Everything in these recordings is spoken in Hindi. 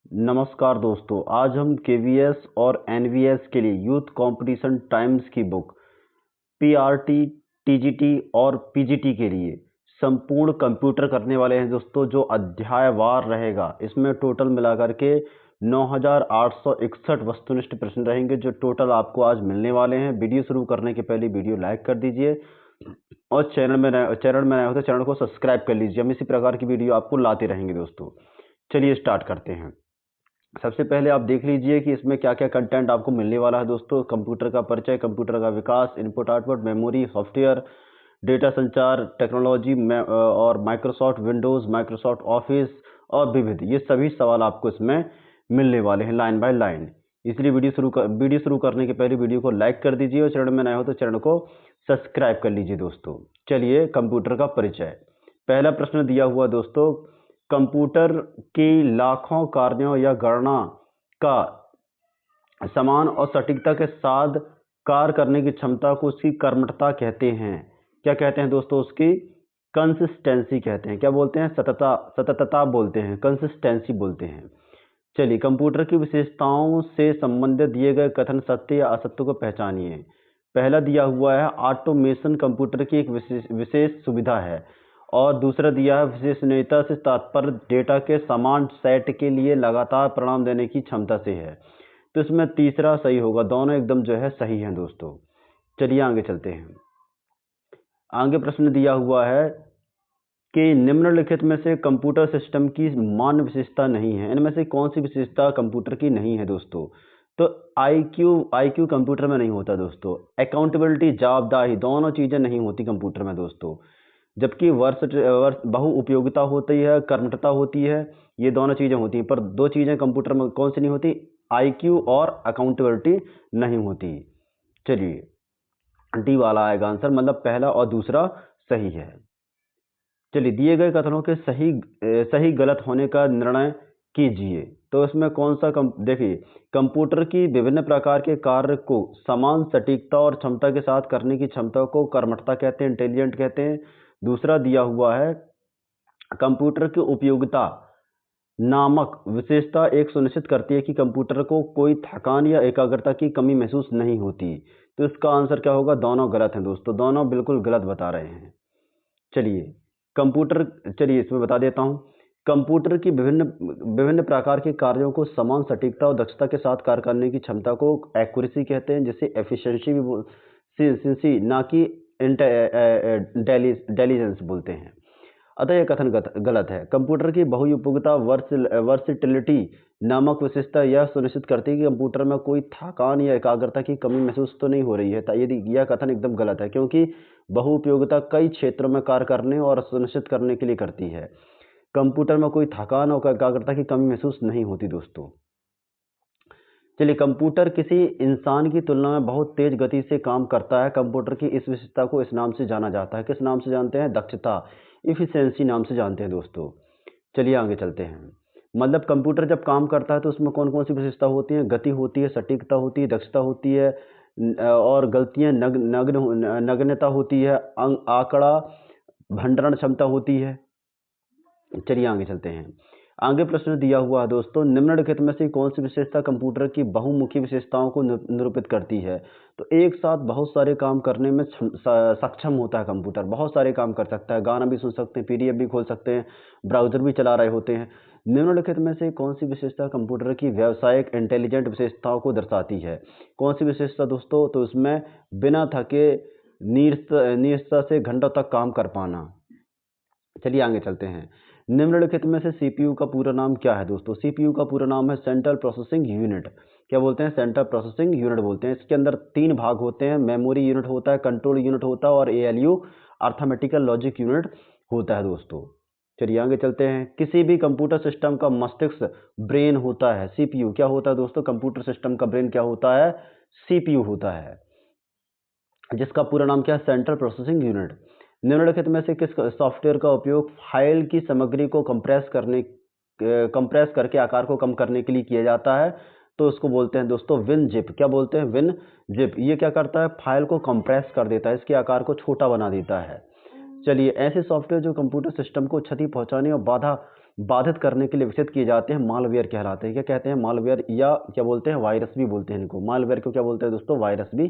नमस्कार दोस्तों, आज हम केवीएस और एनवीएस के लिए यूथ कंपटीशन टाइम्स की बुक पीआरटी, टीजीटी और पीजीटी के लिए संपूर्ण कंप्यूटर करने वाले हैं दोस्तों। जो अध्यायवार रहेगा इसमें टोटल मिलाकर के 9861 वस्तुनिष्ठ प्रश्न रहेंगे जो टोटल आपको आज मिलने वाले हैं। वीडियो शुरू करने के पहले वीडियो लाइक कर दीजिए और चैनल में नए हो तो चैनल को सब्सक्राइब कर लीजिए। हम इसी प्रकार की वीडियो आपको लाते रहेंगे दोस्तों। चलिए स्टार्ट करते हैं। सबसे पहले आप देख लीजिए कि इसमें क्या क्या कंटेंट आपको मिलने वाला है दोस्तों। कंप्यूटर का परिचय, कंप्यूटर का विकास, input output, memory, software, data संचार टेक्नोलॉजी और माइक्रोसॉफ्ट विंडोज़, माइक्रोसॉफ्ट ऑफिस और विविध, ये सभी सवाल आपको इसमें मिलने वाले हैं लाइन बाय लाइन। इसलिए वीडियो शुरू करने के पहले वीडियो को लाइक कर दीजिए और चैनल में नए हो तो चैनल को सब्सक्राइब कर लीजिए दोस्तों। चलिए कंप्यूटर का परिचय। पहला प्रश्न दिया हुआ दोस्तों, कंप्यूटर की लाखों कार्यों या गणना का समान और सटीकता के साथ कार्य करने की क्षमता को उसकी कर्मठता कहते हैं। क्या कहते हैं दोस्तों? उसकी कंसिस्टेंसी कहते हैं। क्या बोलते हैं? सततता बोलते हैं, कंसिस्टेंसी बोलते हैं। चलिए, कंप्यूटर की विशेषताओं से संबंधित दिए गए कथन सत्य या असत्य को पहचानिए। पहला दिया हुआ है ऑटोमेशन कंप्यूटर की एक विशेष सुविधा है, और दूसरा दिया है विश्वसनीयता से तात्पर्य डेटा के समान सेट के लिए लगातार परिणाम देने की क्षमता से है। तो इसमें तीसरा सही होगा, दोनों एकदम जो है सही हैं दोस्तों। चलिए आगे चलते हैं। आगे प्रश्न दिया हुआ है कि निम्नलिखित में से कंप्यूटर सिस्टम की मान्य विशेषता नहीं है। इनमें से कौन सी विशेषता कंप्यूटर की नहीं है दोस्तों? तो आईक्यू कंप्यूटर में नहीं होता दोस्तों। अकाउंटेबिलिटी, जवाबदाही, दोनों चीजें नहीं होती कंप्यूटर में दोस्तों। जबकि बहु उपयोगिता होती है, कर्मठता होती है, ये दोनों चीजें होती हैं। पर दो चीजें कंप्यूटर में कौन सी नहीं होती? आईक्यू और अकाउंटेबिलिटी नहीं होती। चलिए डी वाला आएगा आंसर, मतलब पहला और दूसरा सही है। चलिए, दिए गए कथनों के सही गलत होने का निर्णय कीजिए। तो इसमें कौन सा देखिए, कंप्यूटर की विभिन्न प्रकार के कार्य को समान सटीकता और क्षमता के साथ करने की क्षमता को कर्मठता कहते हैं, इंटेलिजेंट कहते हैं। दूसरा दिया हुआ है कंप्यूटर की उपयोगिता नामक विशेषता एक सुनिश्चित करती है कि कंप्यूटर को कोई थकान या एकाग्रता की कमी महसूस नहीं होती। तो इसका आंसर क्या होगा? दोनों गलत हैं दोस्तों, दोनों बिल्कुल गलत बता रहे हैं। चलिए इसमें बता देता हूं। कंप्यूटर की विभिन्न प्रकार के कार्यों को समान सटीकता और दक्षता के साथ कार्य करने की क्षमता को एक्यूरेसी कहते हैं, जिसे एफिशिएंसी भी ना कि इंटेलिजेंस बोलते हैं। अतः यह कथन गलत है। कंप्यूटर की बहुउपयोगिता वर्सिटिलिटी नामक विशेषता यह सुनिश्चित करती है कि कंप्यूटर में कोई थकान या एकाग्रता की कमी महसूस तो नहीं हो रही है। यदि यह कथन एकदम गलत है, क्योंकि बहुउपयोगिता कई क्षेत्रों में कार्य करने और सुनिश्चित करने के लिए करती है। कंप्यूटर में कोई थकान और एकाग्रता की कमी महसूस नहीं होती दोस्तों। चलिए, कंप्यूटर किसी इंसान की तुलना में बहुत तेज गति से काम करता है। कंप्यूटर की इस विशेषता को इस नाम से जाना जाता है। किस नाम से जानते हैं? दक्षता, इफिशियंसी नाम से जानते हैं दोस्तों। चलिए आगे चलते हैं। मतलब कंप्यूटर जब काम करता है तो उसमें कौन कौन सी विशेषता होती हैं? गति होती है, सटीकता होती है, दक्षता होती है, और गलतियां नग्नता होती है, आंकड़ा भंडारण क्षमता होती है। चलिए आगे चलते हैं। आगे प्रश्न दिया हुआ है दोस्तों, निम्नलिखित में से कौन सी विशेषता कंप्यूटर की बहुमुखी विशेषताओं को निरूपित करती है? तो एक साथ बहुत सारे काम करने में सक्षम होता है कंप्यूटर। बहुत सारे काम कर सकता है, गाना भी सुन सकते हैं, पीडीएफ भी खोल सकते हैं, ब्राउजर भी चला रहे होते हैं। निम्नलिखित में से कौन सी विशेषता कंप्यूटर की व्यावसायिक इंटेलिजेंट विशेषताओं को दर्शाती है? कौन सी विशेषता दोस्तों? तो इसमें बिना थके निरस्ता से घंटों तक काम कर पाना। चलिए आगे चलते हैं। निम्नलिखित में से सीपीयू का पूरा नाम क्या है दोस्तों? सीपीयू का पूरा नाम है सेंट्रल प्रोसेसिंग यूनिट। क्या बोलते हैं? सेंट्रल प्रोसेसिंग यूनिट बोलते हैं। इसके अंदर तीन भाग होते हैं, मेमोरी यूनिट होता है, कंट्रोल यूनिट होता है, और एएलयू अर्थमेटिकल लॉजिक यूनिट होता है दोस्तों। चलिए आगे चलते हैं। किसी भी कंप्यूटर सिस्टम का मस्तिष्क ब्रेन होता है। सीपीयू क्या होता है दोस्तों? कंप्यूटर सिस्टम का ब्रेन क्या होता है? सीपीयू होता है, जिसका पूरा नाम क्या है? Central processing unit. निम्नलिखित में से किस सॉफ्टवेयर का उपयोग फाइल की सामग्री को कंप्रेस करके आकार को कम करने के लिए किया जाता है? तो उसको बोलते हैं दोस्तों विनजिप। क्या बोलते हैं? विनजिप। ये क्या करता है? फाइल को कंप्रेस कर देता है, इसके आकार को छोटा बना देता है। चलिए, ऐसे सॉफ्टवेयर जो कंप्यूटर सिस्टम को क्षति पहुंचाने और बाधा बाधित करने के लिए विकसित किए जाते हैं मालवेयर कहलाते हैं। क्या कहते हैं? मालवेयर, या क्या बोलते हैं? वायरस भी बोलते हैं इनको। मालवेयर को क्या बोलते हैं दोस्तों? वायरस भी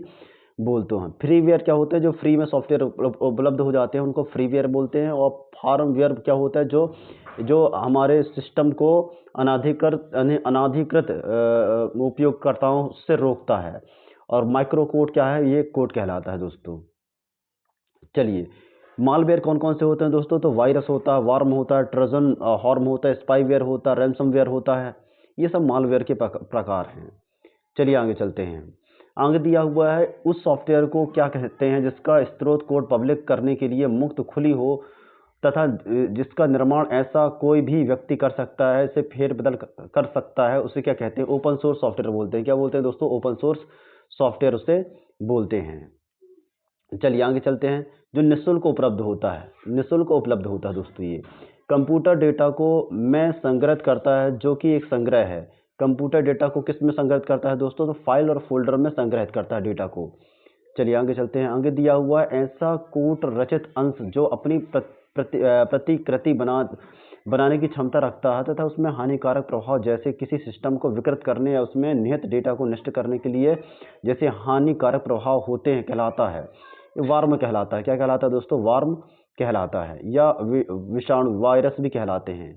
बोलते हैं। फ्रीवेयर क्या होता है? जो फ्री में सॉफ्टवेयर उपलब्ध हो जाते हैं उनको फ्रीवेयर बोलते हैं। और फार्मवेयर क्या होता है? जो जो हमारे सिस्टम को अनाधिकृत उपयोगकर्ताओं से रोकता है। और माइक्रो कोड क्या है? ये कोड कहलाता है दोस्तों। चलिए, मालवेयर कौन कौन से होते हैं दोस्तों? तो वायरस होता है, वार्म होता है, ट्रोजन हॉर्म होता है, स्पाईवेयर होता है, रैंसमवेयर होता है। ये सब मालवेयर के प्रकार हैं। चलिए आगे चलते हैं। आगे दिया हुआ है, उस सॉफ्टवेयर को क्या कहते हैं जिसका स्रोत कोड पब्लिक करने के लिए मुक्त खुली हो तथा जिसका निर्माण ऐसा कोई भी व्यक्ति कर सकता है, इसे फेरबदल कर सकता है, उसे क्या कहते हैं? ओपन सोर्स सॉफ्टवेयर बोलते हैं। क्या बोलते हैं दोस्तों? ओपन सोर्स सॉफ्टवेयर उसे बोलते हैं। चलिए आगे चलते हैं। जो निःशुल्क उपलब्ध होता है, निःशुल्क उपलब्ध होता है दोस्तों, ये कंप्यूटर डेटा को में संग्रहित करता है, जो कि एक संग्रह है। कंप्यूटर डेटा को किस में संग्रहित करता है दोस्तों? तो फाइल और फोल्डर में संग्रहित करता है डेटा को। चलिए आगे चलते हैं। आगे दिया हुआ है, ऐसा कूट रचित अंश जो अपनी प्रतिकृति बनाने की क्षमता रखता है तथा उसमें हानिकारक प्रभाव जैसे किसी सिस्टम को विकृत करने या उसमें निहित डेटा को नष्ट करने के लिए जैसे हानिकारक प्रभाव होते हैं, कहलाता है। ये वार्म कहलाता है। क्या कहलाता है दोस्तों? वार्म कहलाता है। या विषाणु, वायरस भी कहलाते हैं।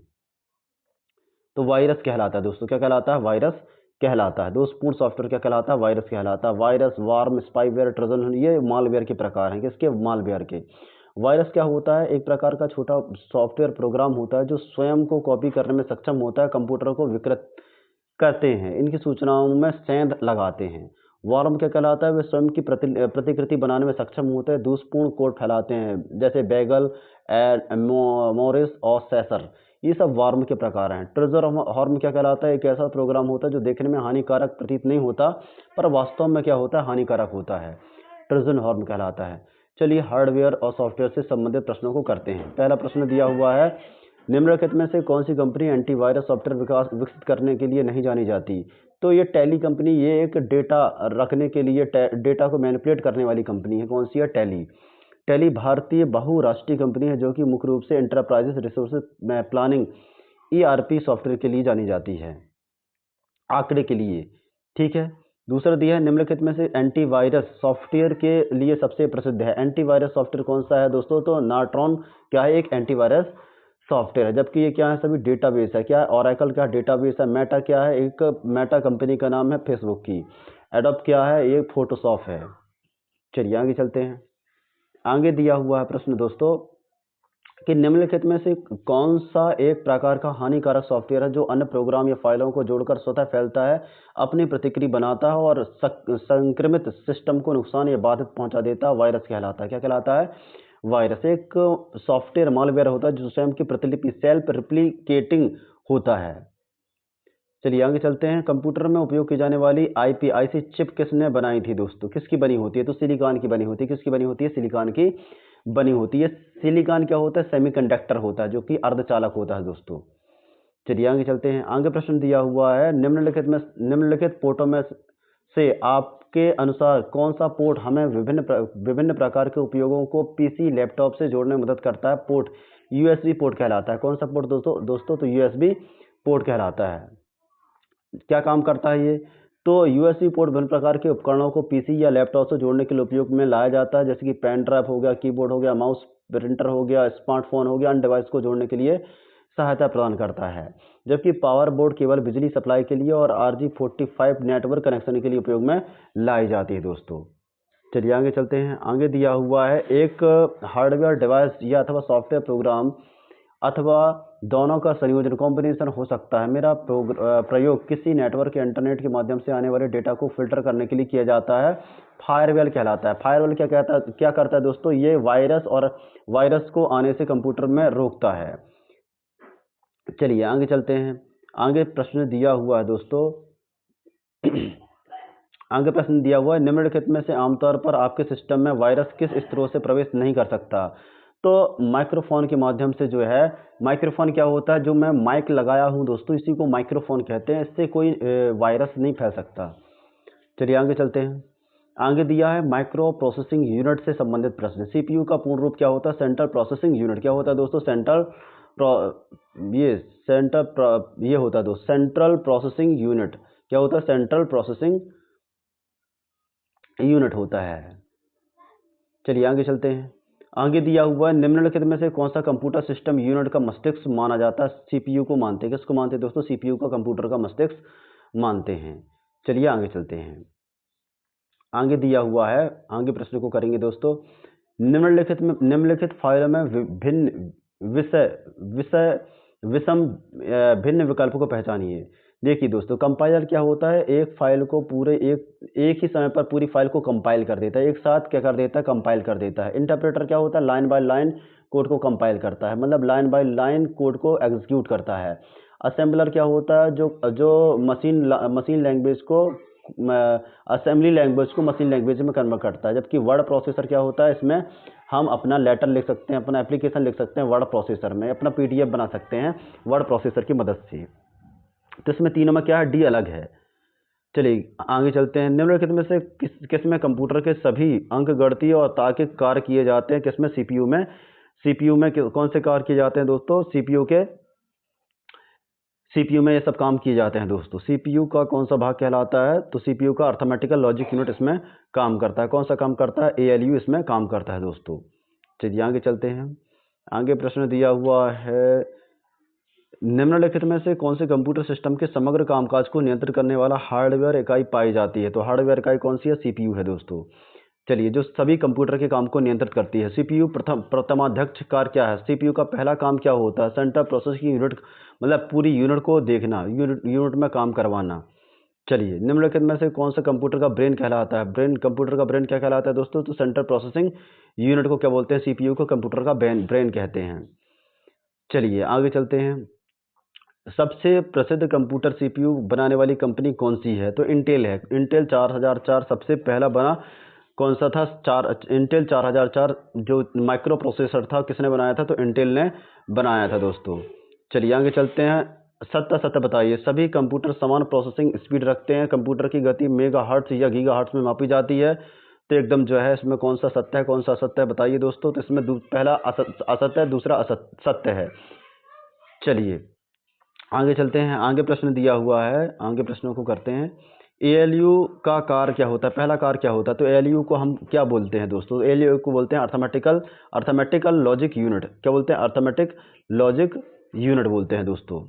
तो वायरस कहलाता है दोस्तों। क्या कहलाता है? वायरस कहलाता है। दोषपूर्ण सॉफ्टवेयर क्या कहलाता है? वायरस कहलाता है। वायरस, वार्म, स्पाईवेयर, ट्रोजन, ये मालवेयर के प्रकार हैं। किसके? मालवेयर के। वायरस क्या होता है? एक प्रकार का छोटा सॉफ्टवेयर प्रोग्राम होता है जो स्वयं को कॉपी करने में सक्षम होता है, कंप्यूटर को विकृत करते हैं, इनकी सूचनाओं में सेंध लगाते हैं। वार्म क्या कहलाता है? वे स्वयं की प्रतिकृति बनाने में सक्षम होते हैं, दोषपूर्ण कोड फैलाते हैं, जैसे बैगल, मोरिस और सेसर। ये सब वार्म के प्रकार हैं। ट्रेजर हॉर्म क्या कहलाता है? एक ऐसा प्रोग्राम होता है जो देखने में हानिकारक प्रतीत नहीं होता, पर वास्तव में क्या होता है? हानिकारक होता है। ट्रोजन हॉर्म कहलाता है। चलिए, हार्डवेयर और सॉफ्टवेयर से संबंधित प्रश्नों को करते हैं। पहला प्रश्न दिया हुआ है, निम्नलिखित में से कौन सी कंपनी एंटीवायरस सॉफ्टवेयर विकसित करने के लिए नहीं जानी जाती? तो ये टैली कंपनी, ये एक डेटा रखने के लिए, डेटा को मैनिपुलेट करने वाली कंपनी है। कौन सी है? टैली। टैली भारतीय बहुराष्ट्रीय कंपनी है जो कि मुख्य रूप से enterprises resource planning ERP software के लिए जानी जाती है, आंकड़े के लिए। ठीक है। दूसरा दिया है, निम्नलिखित में से एंटीवायरस सॉफ्टवेयर के लिए सबसे प्रसिद्ध है। एंटीवायरस सॉफ्टवेयर कौन सा है दोस्तों? तो नार्ट्रॉन क्या है? एक एंटीवायरस सॉफ्टवेयर है। जबकि ये क्या है? सभी डेटाबेस है। क्या है? ओरेकल क्या डेटाबेस है। मेटा क्या है? एक मेटा कंपनी का नाम है फेसबुक की। एडोब क्या है? ये फोटोशॉप है। चलिए आगे चलते हैं। आगे दिया हुआ है प्रश्न दोस्तों कि निम्नलिखित में से कौन सा एक प्रकार का हानिकारक सॉफ्टवेयर है जो अन्य प्रोग्राम या फाइलों को जोड़कर स्वतः फैलता है, अपनी प्रतिक्रिया बनाता है और संक्रमित सिस्टम को नुकसान या बाधित पहुंचा देता है? वायरस कहलाता है। क्या कहलाता है? वायरस। एक सॉफ्टवेयर मालवेयर होता है जो स्वयं की प्रतिलिपि, सेल्फ रिप्लिकेटिंग होता है। चलिए आगे चलते हैं। कंप्यूटर में उपयोग की जाने वाली IC चिप किसने बनाई थी दोस्तों? किसकी बनी होती है? तो सिलिकॉन की बनी होती है। किसकी बनी होती है? सिलिकॉन की बनी होती है। सिलिकॉन क्या होता है? सेमीकंडक्टर होता है, जो कि अर्धचालक होता है दोस्तों। चलिए आगे चलते हैं। आगे प्रश्न दिया हुआ है, निम्नलिखित पोर्टों में से आपके अनुसार कौन सा पोर्ट हमें विभिन्न प्रकार के उपयोगों को PC, लैपटॉप से जोड़ने में मदद करता है? पोर्ट USB पोर्ट कहलाता है। कौन सा पोर्ट दोस्तों? तो USB पोर्ट कहलाता है। क्या काम करता है ये? तो USB पोर्ट विभिन्न प्रकार के उपकरणों को PC या लैपटॉप से जोड़ने के लिए उपयोग में लाया जाता है, जैसे कि पेन ड्राइव हो गया, कीबोर्ड हो गया, माउस, प्रिंटर हो गया, स्मार्टफोन हो गया। अन्य डिवाइस को जोड़ने के लिए सहायता प्रदान करता है। जबकि पावर बोर्ड केवल बिजली सप्लाई के लिए और RJ45 नेटवर्क कनेक्शन के लिए उपयोग में लाई जाती है दोस्तों। चलिए आगे चलते हैं। आगे दिया हुआ है, एक हार्डवेयर डिवाइस या अथवा सॉफ्टवेयर प्रोग्राम अथवा दोनों का संयोजन, कॉम्बिनेशन हो सकता है। मेरा प्रयोग किसी नेटवर्क या इंटरनेट के माध्यम से आने वाले डेटा को फिल्टर करने के लिए किया जाता है। फायरवेल कहलाता है। फायरवेल क्या करता है दोस्तों? ये वायरस को आने से कंप्यूटर में रोकता है। चलिए आगे चलते हैं। आगे प्रश्न दिया हुआ है दोस्तों आगे प्रश्न दिया हुआ है, निम्नलिखित में से आमतौर पर आपके सिस्टम में वायरस किस स्रोत से प्रवेश नहीं कर सकता? तो माइक्रोफोन के माध्यम से जो है, माइक्रोफोन क्या होता है? जो मैं माइक लगाया हूं दोस्तों, इसी को माइक्रोफोन कहते हैं। इससे कोई वायरस नहीं फैल सकता। चलिए आगे चलते हैं। आगे दिया है, माइक्रो प्रोसेसिंग यूनिट से संबंधित प्रश्न। CPU का पूर्ण रूप क्या होता है? Central processing unit. क्या होता है दोस्तों? सेंट्रल ये ये होता है दोस्तों सेंट्रल प्रोसेसिंग यूनिट। क्या होता है? सेंट्रल प्रोसेसिंग यूनिट होता है। चलिए आगे चलते हैं। आगे दिया हुआ है निम्नलिखित में से कौन सा कंप्यूटर सिस्टम यूनिट का मस्तिष्क माना जाता है? सीपीयू को मानते हैं। किसको मानते हैं दोस्तों? सीपीयू का कंप्यूटर का मस्तिष्क मानते हैं। चलिए आगे चलते हैं। आगे दिया हुआ है, आगे प्रश्न को करेंगे दोस्तों। निम्नलिखित फाइलों में भिन्न विषम भिन्न विकल्पों को पहचानिए। देखिए दोस्तों, कंपाइलर क्या होता है? एक फाइल को एक ही समय पर पूरी फाइल को कंपाइल कर देता है, एक साथ क्या कर देता है? कंपाइल कर देता है। इंटरप्रेटर क्या होता है? लाइन बाय लाइन कोड को कंपाइल करता है, मतलब लाइन बाय लाइन कोड को एग्जीक्यूट करता है। असेंबलर क्या होता है? जो मशीन लैंग्वेज को असेंबली लैंग्वेज को मशीन लैंग्वेज में कन्वर्ट करता है। जबकि वर्ड प्रोसेसर क्या होता है? इसमें हम अपना लेटर लिख सकते हैं, अपना एप्लीकेशन लिख सकते हैं वर्ड प्रोसेसर में, अपना पीडीएफ बना सकते हैं वर्ड प्रोसेसर की मदद से। तो इसमें तीनों में क्या है? डी अलग है। चलिए आगे चलते हैं। निम्नलिखित में से किसमें कंप्यूटर के सभी अंकगणितीय और तार्किक कार्य किए जाते हैं? किसमें? सीपीयू में। सीपीयू में कौन से कार्य किए जाते हैं दोस्तों? सीपीयू में ये सब काम किए जाते हैं दोस्तों। सीपीयू का कौन सा भाग कहलाता है? तो सीपीयू का अर्थमेटिकल लॉजिक यूनिट इसमें काम करता है। कौन सा काम करता है? एएलयू इसमें काम करता है दोस्तों। चलिए आगे चलते हैं। आगे प्रश्न दिया हुआ है, निम्नलिखित में से कौन से कंप्यूटर सिस्टम के समग्र कामकाज को नियंत्रित करने वाला हार्डवेयर इकाई पाई जाती है? तो हार्डवेयर इकाई कौन सी है? सीपीयू है दोस्तों। चलिए, जो सभी कंप्यूटर के काम को नियंत्रित करती है। सीपीयू प्रथमाध्यक्ष कार्य क्या है? सीपीयू का पहला काम क्या होता है? सेंट्रल प्रोसेसिंग यूनिट, मतलब पूरी यूनिट को देखना, यूनिट में काम करवाना। चलिए, निम्नलिखित में से कौन सा कंप्यूटर का ब्रेन कहलाता है? कंप्यूटर का ब्रेन क्या कहलाता है दोस्तों? तो सेंट्रल प्रोसेसिंग यूनिट को क्या बोलते हैं? सीपीयू को कंप्यूटर का ब्रेन कहते हैं। चलिए आगे चलते हैं। सबसे प्रसिद्ध कंप्यूटर सीपीयू बनाने वाली कंपनी कौन सी है? तो इंटेल है। इंटेल 4004 सबसे पहला बना कौन सा था? इंटेल 4004 जो माइक्रो प्रोसेसर था, किसने बनाया था? तो इंटेल ने बनाया था दोस्तों। चलिए आगे चलते हैं। सत्य बताइए, सभी कंप्यूटर समान प्रोसेसिंग स्पीड रखते हैं? कंप्यूटर की गति मेगाहर्ट्ज या गीगाहर्ट्ज में मापी जाती है। तो एकदम जो है इसमें कौन सा सत्य है, कौन सा असत्य है, बताइए दोस्तों। तो इसमें पहला असत्य है, दूसरा सत्य है। चलिए आगे चलते हैं। आगे प्रश्न दिया हुआ है, आगे प्रश्नों को करते हैं। एएलयू का कार्य क्या होता है? पहला कार्य क्या होता है? तो एएलयू को हम क्या बोलते हैं दोस्तों? एएलयू को बोलते हैं अर्थमेटिकल लॉजिक यूनिट। क्या बोलते हैं? अर्थमेटिक लॉजिक यूनिट बोलते हैं दोस्तों।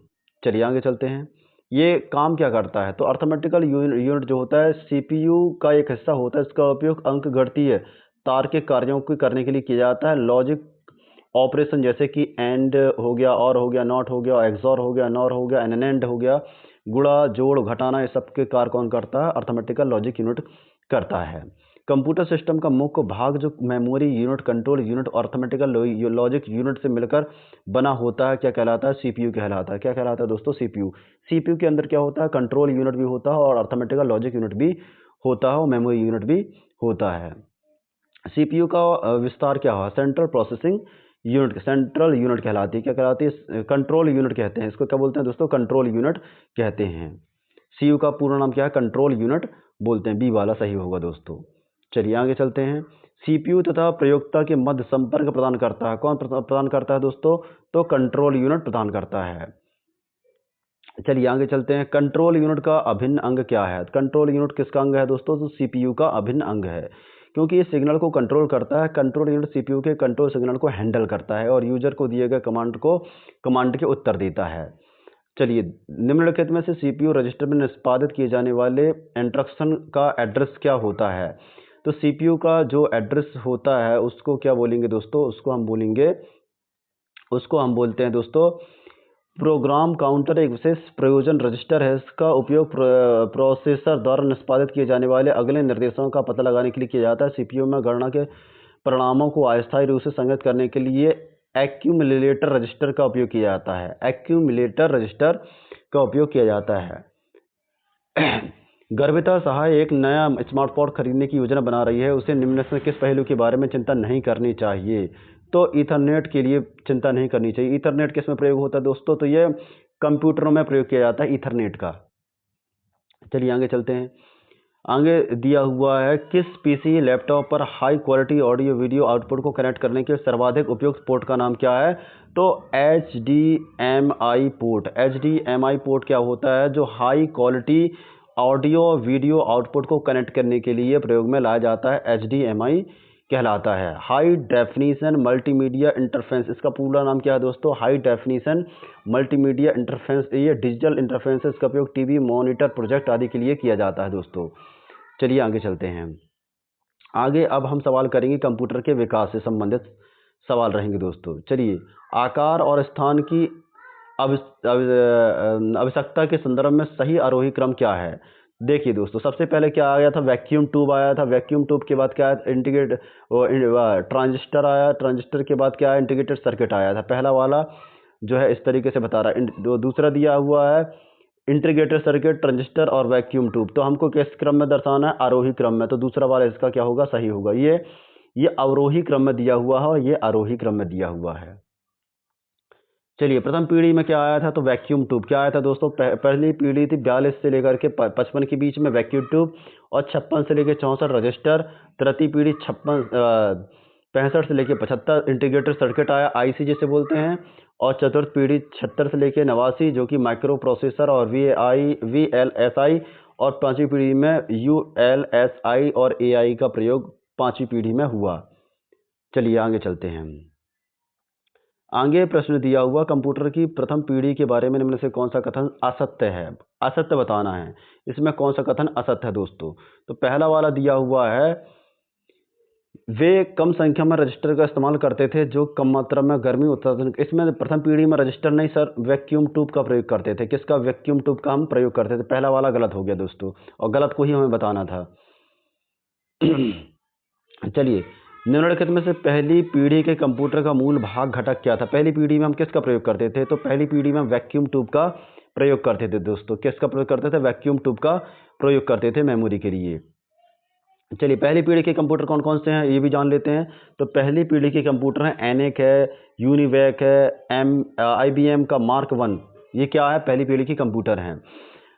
चलिए आगे चलते हैं। ये काम क्या करता है? तो अर्थमेटिकल यूनिट जो होता है सीपीयू का एक हिस्सा होता है। इसका उपयोग अंकगणितीय तार्किक कार्यों को करने के लिए किया जाता है। लॉजिक ऑपरेशन जैसे कि एंड हो गया, और हो गया, नॉट हो गया, एक्सॉर हो गया, नॉर हो गया, एंड हो गया, गुणा जोड़ घटाना, ये सब के कार्य कौन करता है? अर्थमेटिकल लॉजिक यूनिट करता है। कंप्यूटर सिस्टम का मुख्य भाग जो मेमोरी यूनिट, कंट्रोल यूनिट और अर्थमेटिकल लॉजिक यूनिट से मिलकर बना होता है, क्या कहलाता है? सीपीयू कहलाता है। क्या कहलाता है दोस्तों? सीपीयू। सीपीयू के अंदर क्या होता है? कंट्रोल यूनिट भी होता है और अर्थमेटिकल लॉजिक यूनिट भी होता है और मेमोरी यूनिट भी होता है। सीपीयू का विस्तार क्या हुआ? Central processing unit, central unit कहलाती है। क्या कहलाती है? कंट्रोल यूनिट कहते हैं इसको। क्या बोलते हैं दोस्तों? कंट्रोल यूनिट कहते हैं। सीयू का पूरा नाम क्या है? कंट्रोल यूनिट बोलते हैं। बी वाला सही होगा दोस्तों। चलिए आगे चलते हैं। सीपीयू तथा प्रयोक्ता के मध्य संपर्क प्रदान करता है। कौन प्रदान करता है दोस्तों? तो कंट्रोल यूनिट प्रदान करता है। चलिए आगे चलते हैं। कंट्रोल यूनिट का अभिन्न अंग क्या है? कंट्रोल यूनिट किसका अंग है दोस्तों? तो सीपीयू का अभिन्न अंग है, क्योंकि ये सिग्नल को कंट्रोल करता है। कंट्रोल यूनिट सीपीयू के कंट्रोल सिग्नल को हैंडल करता है और यूजर को दिए गए कमांड के उत्तर देता है। चलिए, निम्नलिखित में से सीपीयू रजिस्टर में निष्पादित किए जाने वाले इंस्ट्रक्शन का एड्रेस क्या होता है? तो सीपीयू का जो एड्रेस होता है उसको क्या बोलेंगे दोस्तों? उसको हम बोलते हैं दोस्तों प्रोग्राम काउंटर। एक विशेष प्रयोजन रजिस्टर है। इसका उपयोग प्रोसेसर द्वारा निष्पादित किए जाने वाले अगले निर्देशों का पता लगाने के लिए किया जाता है। सीपीयू में गणना के परिणामों को अस्थायी रूप से संग्रहित करने के लिए एक्यूमुलेटर रजिस्टर का उपयोग किया जाता है। एक्यूमुलेटर रजिस्टर का उपयोग किया जाता है। गर्भिता सहाय एक नया स्मार्टफोन खरीदने की योजना बना रही है। उसे निम्न से किस पहलू के बारे में चिंता नहीं करनी चाहिए? तो ईथरनेट के लिए चिंता नहीं करनी चाहिए। ईथरनेट किस में प्रयोग होता है दोस्तों? तो ये कंप्यूटरों में प्रयोग किया जाता है ईथरनेट का। चलिए आगे चलते हैं। आगे दिया हुआ है किस पीसी लैपटॉप पर high quality audio video output को कनेक्ट करने के सर्वाधिक उपयुक्त पोर्ट का नाम क्या है? तो HDMI पोर्ट। HDMI पोर्ट क्या होता है? जो high quality audio video output को कनेक्ट करने के लिए प्रयोग में लाया जाता है, HDMI कहलाता है। हाई डेफिनीशन मल्टीमीडिया इंटरफेरेंस, इसका पूरा नाम क्या है दोस्तों? High definition multimedia interference. ये डिजिटल इंटरफेरेंसेस का उपयोग टीवी, मॉनिटर, प्रोजेक्ट आदि के लिए किया जाता है दोस्तों। चलिए आगे चलते हैं। आगे अब हम सवाल करेंगे कंप्यूटर के विकास से संबंधित सवाल रहेंगे दोस्तों। चलिए, आकार और स्थान की आवश्यकता के संदर्भ में सही आरोही क्रम क्या है? देखिए दोस्तों, सबसे पहले क्या आया था? वैक्यूम ट्यूब आया था। वैक्यूम ट्यूब के बाद क्या आया? ट्रांजिस्टर आया। ट्रांजिस्टर के बाद क्या आया? इंटीग्रेटेड सर्किट आया था। पहला वाला जो है इस तरीके से बता रहा है। दूसरा दिया हुआ है इंटीग्रेटेड सर्किट, ट्रांजिस्टर और वैक्यूम ट्यूब। तो हमको किस क्रम में दर्शाना है? आरोही क्रम में। तो दूसरा वाला इसका क्या होगा? सही होगा। ये अवरोही क्रम में दिया हुआ है और ये आरोही क्रम में दिया हुआ है। चलिए, प्रथम पीढ़ी में क्या आया था? तो वैक्यूम ट्यूब। क्या आया था दोस्तों? पहली पीढ़ी थी 42 से लेकर के 55 के बीच में वैक्यूम ट्यूब, और 56 से लेकर 64 रजिस्टर। तृतीय पीढ़ी 65 से लेकर 75 इंटीग्रेटेड सर्किट आया, IC जिसे बोलते हैं। और चतुर्थ पीढ़ी 76 से लेकर 89 जो कि माइक्रो प्रोसेसर और VLSI। और पांचवी पीढ़ी में ULSI और AI का प्रयोग पांचवी पीढ़ी में हुआ। चलिए आगे चलते हैं। आगे प्रश्न दिया हुआ कंप्यूटर की प्रथम पीढ़ी के बारे में निम्न से कौन सा कथन असत्य है? असत्य बताना है। इसमें कौन सा कथन असत्य है दोस्तों? तो पहला वाला दिया हुआ है वे कम संख्या में रजिस्टर का इस्तेमाल करते थे जो कम मात्रा में गर्मी उत्पादन। इसमें प्रथम पीढ़ी में रजिस्टर नहीं सर, वैक्यूम ट्यूब का प्रयोग करते थे। किसका? वैक्यूम ट्यूब का हम प्रयोग करते थे। पहला वाला गलत हो गया दोस्तों, और गलत को ही हमें बताना था। चलिए, निम्नलिखित में से पहली पीढ़ी के कंप्यूटर का मूल भाग घटक क्या था? पहली पीढ़ी में हम किसका प्रयोग करते थे? तो पहली पीढ़ी में वैक्यूम ट्यूब का प्रयोग करते थे दोस्तों। किसका प्रयोग करते थे? वैक्यूम ट्यूब का प्रयोग करते थे मेमोरी के लिए। चलिए, पहली पीढ़ी के कंप्यूटर कौन कौन से हैं ये भी जान लेते हैं। तो पहली पीढ़ी के कंप्यूटर हैं एनेक है, यूनिवैक है, IBM का मार्क 1। ये क्या है? पहली पीढ़ी के कंप्यूटर हैं।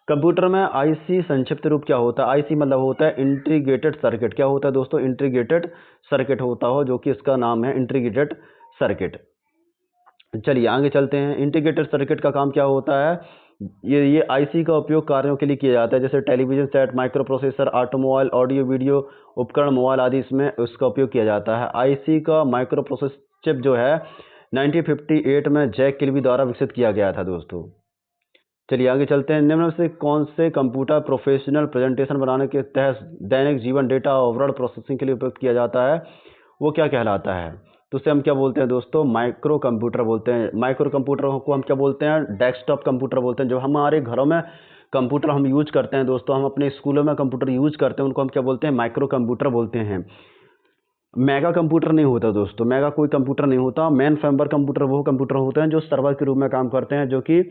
कंप्यूटर में IC संक्षिप्त रूप क्या होता है? IC मतलब होता है इंटीग्रेटेड सर्किट। क्या होता है दोस्तों? इंटीग्रेटेड सर्किट होता हो, जो कि इसका नाम है इंटीग्रेटेड सर्किट। चलिए आगे चलते हैं। इंटीग्रेटेड सर्किट का काम क्या होता है? ये IC का उपयोग कार्यों के लिए किया जाता है, जैसे television set, micro processor, automobile, audio video उपकरण, मोबाइल आदि इसमें उसका उपयोग किया जाता है। IC का माइक्रो प्रोसेसर चिप जो है 1958 में जैक किल्बी द्वारा विकसित किया गया था दोस्तों। चलिए आगे चलते हैं। निम्न में से कौन से कंप्यूटर प्रोफेशनल प्रेजेंटेशन बनाने के तहत दैनिक जीवन डेटा और वर्ड प्रोसेसिंग के लिए उपयोग किया जाता है? वो क्या कहलाता है? तो उसे हम क्या बोलते हैं दोस्तों? माइक्रो कंप्यूटर बोलते हैं। माइक्रो कंप्यूटर को हम क्या बोलते हैं? डेस्कटॉप कंप्यूटर बोलते हैं। जो हमारे घरों में कंप्यूटर हम यूज करते हैं दोस्तों, हम अपने स्कूलों में कंप्यूटर यूज करते हैं, उनको हम क्या बोलते हैं? माइक्रो कंप्यूटर बोलते हैं। मेगा कंप्यूटर नहीं होता दोस्तों, मेगा कोई कंप्यूटर नहीं होता। मेन फ्रेमवर्क कंप्यूटर वो कंप्यूटर होते हैं जो सर्वर के रूप में काम करते हैं, जो कि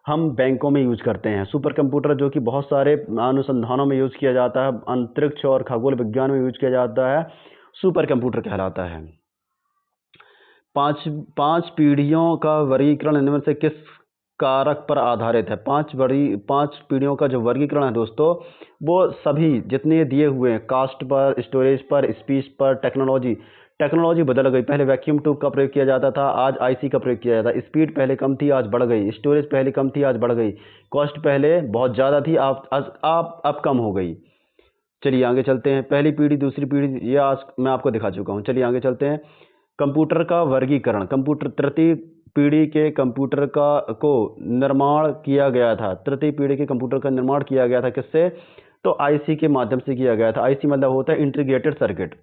हम बैंकों में यूज करते हैं। सुपर कंप्यूटर जो कि बहुत सारे अनुसंधानों में यूज किया जाता है, अंतरिक्ष और खगोल विज्ञान में यूज किया जाता है, सुपर कंप्यूटर कहलाता है। पांच पीढ़ियों का वर्गीकरण इनमें से किस कारक पर आधारित है? पांच पीढ़ियों का जो वर्गीकरण है दोस्तों, वो सभी जितने दिए हुए हैं, कास्ट पर, स्टोरेज पर, स्पीच पर, टेक्नोलॉजी बदल गई। पहले वैक्यूम ट्यूब का प्रयोग किया जाता था, आज IC का प्रयोग किया जाता है। स्पीड पहले कम थी, आज बढ़ गई। स्टोरेज पहले कम थी, आज बढ़ गई। कॉस्ट पहले बहुत ज़्यादा थी, अब कम हो गई। चलिए आगे चलते हैं। पहली पीढ़ी, दूसरी पीढ़ी, ये आज मैं आपको दिखा चुका हूँ। चलिए आगे चलते हैं। कंप्यूटर का वर्गीकरण। कंप्यूटर तृतीय पीढ़ी के कंप्यूटर को निर्माण किया गया था। तृतीय पीढ़ी के कंप्यूटर का निर्माण किया गया था किससे? तो IC के माध्यम से किया गया था। IC मतलब होता है इंटीग्रेटेड सर्किट।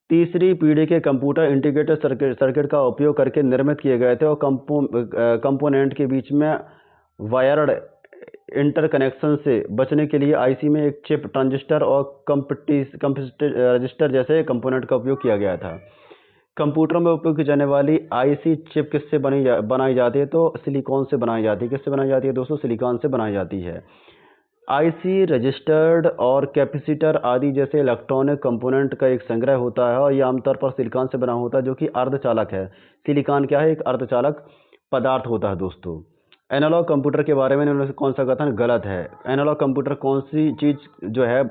तीसरी पीढ़ी के कंप्यूटर इंटीग्रेटेड सर्किट का उपयोग करके निर्मित किए गए थे और कंपोनेंट के बीच में वायर्ड इंटरकनेक्शन से बचने के लिए IC में एक चिप, ट्रांजिस्टर और कंपैसिटर रजिस्टर जैसे कंपोनेंट का उपयोग किया गया था। कंप्यूटर में उपयोग की जाने वाली IC चिप किससे बनाई जाती है? तो सिलिकॉन से बनाई जाती है। किससे बनाई जाती है दोस्तों? सिलिकॉन से बनाई जाती है। IC रजिस्टर्ड और कैपेसिटर आदि जैसे इलेक्ट्रॉनिक कंपोनेंट का एक संग्रह होता है और यह आमतौर पर सिलिकॉन से बना होता है, जो कि अर्धचालक है। सिलिकॉन क्या है? एक अर्धचालक पदार्थ होता है दोस्तों। एनालॉग कंप्यूटर के बारे में इन्होंने कौन सा कथन गलत है? एनालॉग कंप्यूटर कौन सी चीज़ जो है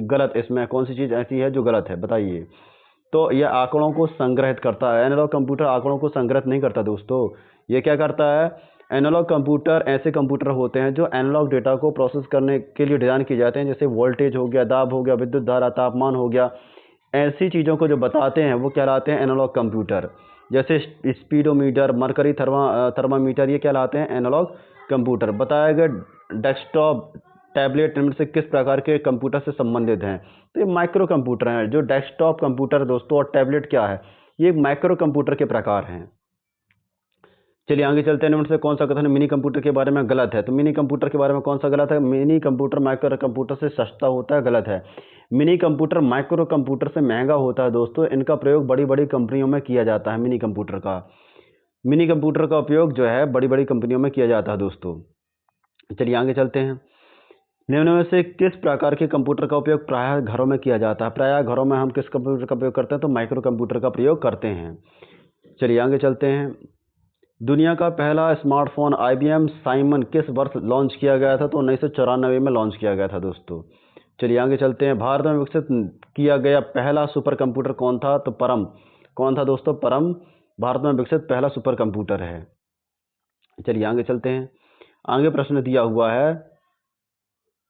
गलत, इसमें कौन सी चीज़ ऐसी है जो गलत है, बताइए। तो यह आंकड़ों को संग्रहित करता है। एनालॉग कंप्यूटर आंकड़ों को संग्रहित नहीं करता दोस्तों। ये क्या करता है? एनालॉग कंप्यूटर ऐसे कंप्यूटर होते हैं जो एनालॉग डेटा को प्रोसेस करने के लिए डिज़ाइन किए जाते हैं, जैसे वोल्टेज हो गया, दाब हो गया, विद्युत धारा, तापमान हो गया, ऐसी चीज़ों को जो बताते हैं वो कहलाते हैं एनालॉग कंप्यूटर। जैसे स्पीडोमीटर, मरकरी थर्मामीटर, ये कहलाते हैं एनालॉग कंप्यूटर। बताया गया डेस्कटॉप, टैबलेट इनमें से किस प्रकार के कंप्यूटर से संबंधित हैं? तो ये माइक्रो कंप्यूटर हैं। जो डेस्कटॉप कंप्यूटर दोस्तों और टैबलेट क्या है? ये माइक्रो कंप्यूटर के प्रकार हैं। चलिए आगे चलते हैं। इनमें से कौन सा कथन मिनी कंप्यूटर के बारे में गलत है? तो मिनी कंप्यूटर के बारे में कौन सा गलत है? मिनी कंप्यूटर माइक्रो कंप्यूटर से सस्ता होता है, गलत है। मिनी कंप्यूटर माइक्रो कंप्यूटर से महंगा होता है दोस्तों। इनका प्रयोग बड़ी बड़ी कंपनियों में किया जाता है। मिनी कंप्यूटर का उपयोग जो है बड़ी बड़ी कंपनियों में किया जाता है दोस्तों। चलिए आगे चलते हैं। निम्न में से किस प्रकार के कंप्यूटर का उपयोग प्रायः घरों में किया जाता है? प्रायः घरों में हम किस कंप्यूटर का प्रयोग करते हैं? तो माइक्रो कंप्यूटर का प्रयोग करते हैं। चलिए आगे चलते हैं। दुनिया का पहला स्मार्टफोन IBM साइमन किस वर्ष लॉन्च किया गया था? तो 1994 में लॉन्च किया गया था दोस्तों। चलिए आगे चलते हैं। भारत में विकसित किया गया पहला सुपर कंप्यूटर कौन था? तो परम। कौन था दोस्तों? परम भारत में विकसित पहला सुपर कंप्यूटर है। चलिए आगे चलते हैं। आगे प्रश्न दिया हुआ है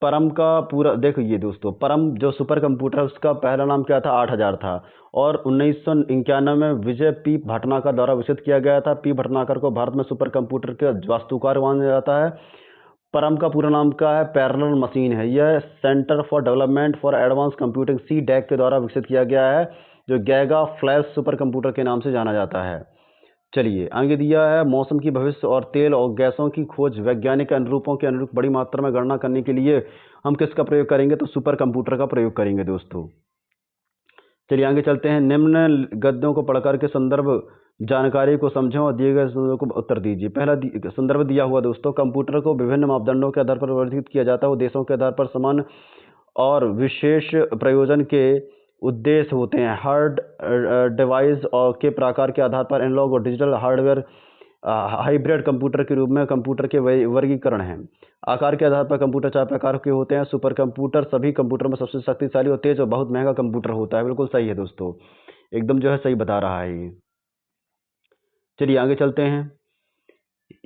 परम का पूरा देखिए दोस्तों। परम जो सुपर कंप्यूटर है उसका पहला नाम क्या था? 8000 था। और 1991 में विजय पी भटनागर द्वारा विकसित किया गया था। पी भटनागर को भारत में सुपर कंप्यूटर के वास्तुकार माना जाता है। परम का पूरा नाम क्या है? पैरेलल मशीन है। यह centre for development for advance computing CDEC के द्वारा विकसित किया गया है, जो गैगा फ्लैश सुपर कंप्यूटर के नाम से जाना जाता है। चलिए आगे दिया है मौसम की भविष्य और तेल और गैसों की खोज वैज्ञानिक अनुरूपों के अनुरूप बड़ी मात्रा में गणना करने के लिए हम किसका प्रयोग करेंगे? तो सुपर कंप्यूटर का प्रयोग करेंगे दोस्तों। चलिए आगे चलते हैं। निम्न गद्यों को पढ़कर के संदर्भ जानकारी को समझें और दिए गए संदर्भ को उत्तर दीजिए। पहला संदर्भ दिया हुआ दोस्तों, कंप्यूटर को विभिन्न मापदंडों के आधार पर वर्गीकृत किया जाता है। उद्देश्यों के आधार पर समान और विशेष प्रयोजन के उद्देश्य होते हैं। हार्ड डिवाइस और के प्रकार के आधार पर एनालॉग और डिजिटल हार्डवेयर हाइब्रिड कंप्यूटर के रूप में कंप्यूटर के वर्गीकरण हैं। आकार के आधार पर कंप्यूटर 4 प्रकार के होते हैं। सुपर कंप्यूटर सभी कंप्यूटर में सबसे शक्तिशाली और तेज और बहुत महंगा कंप्यूटर होता है। बिल्कुल सही है दोस्तों, एकदम जो है सही बता रहा है ये। चलिए आगे चलते हैं।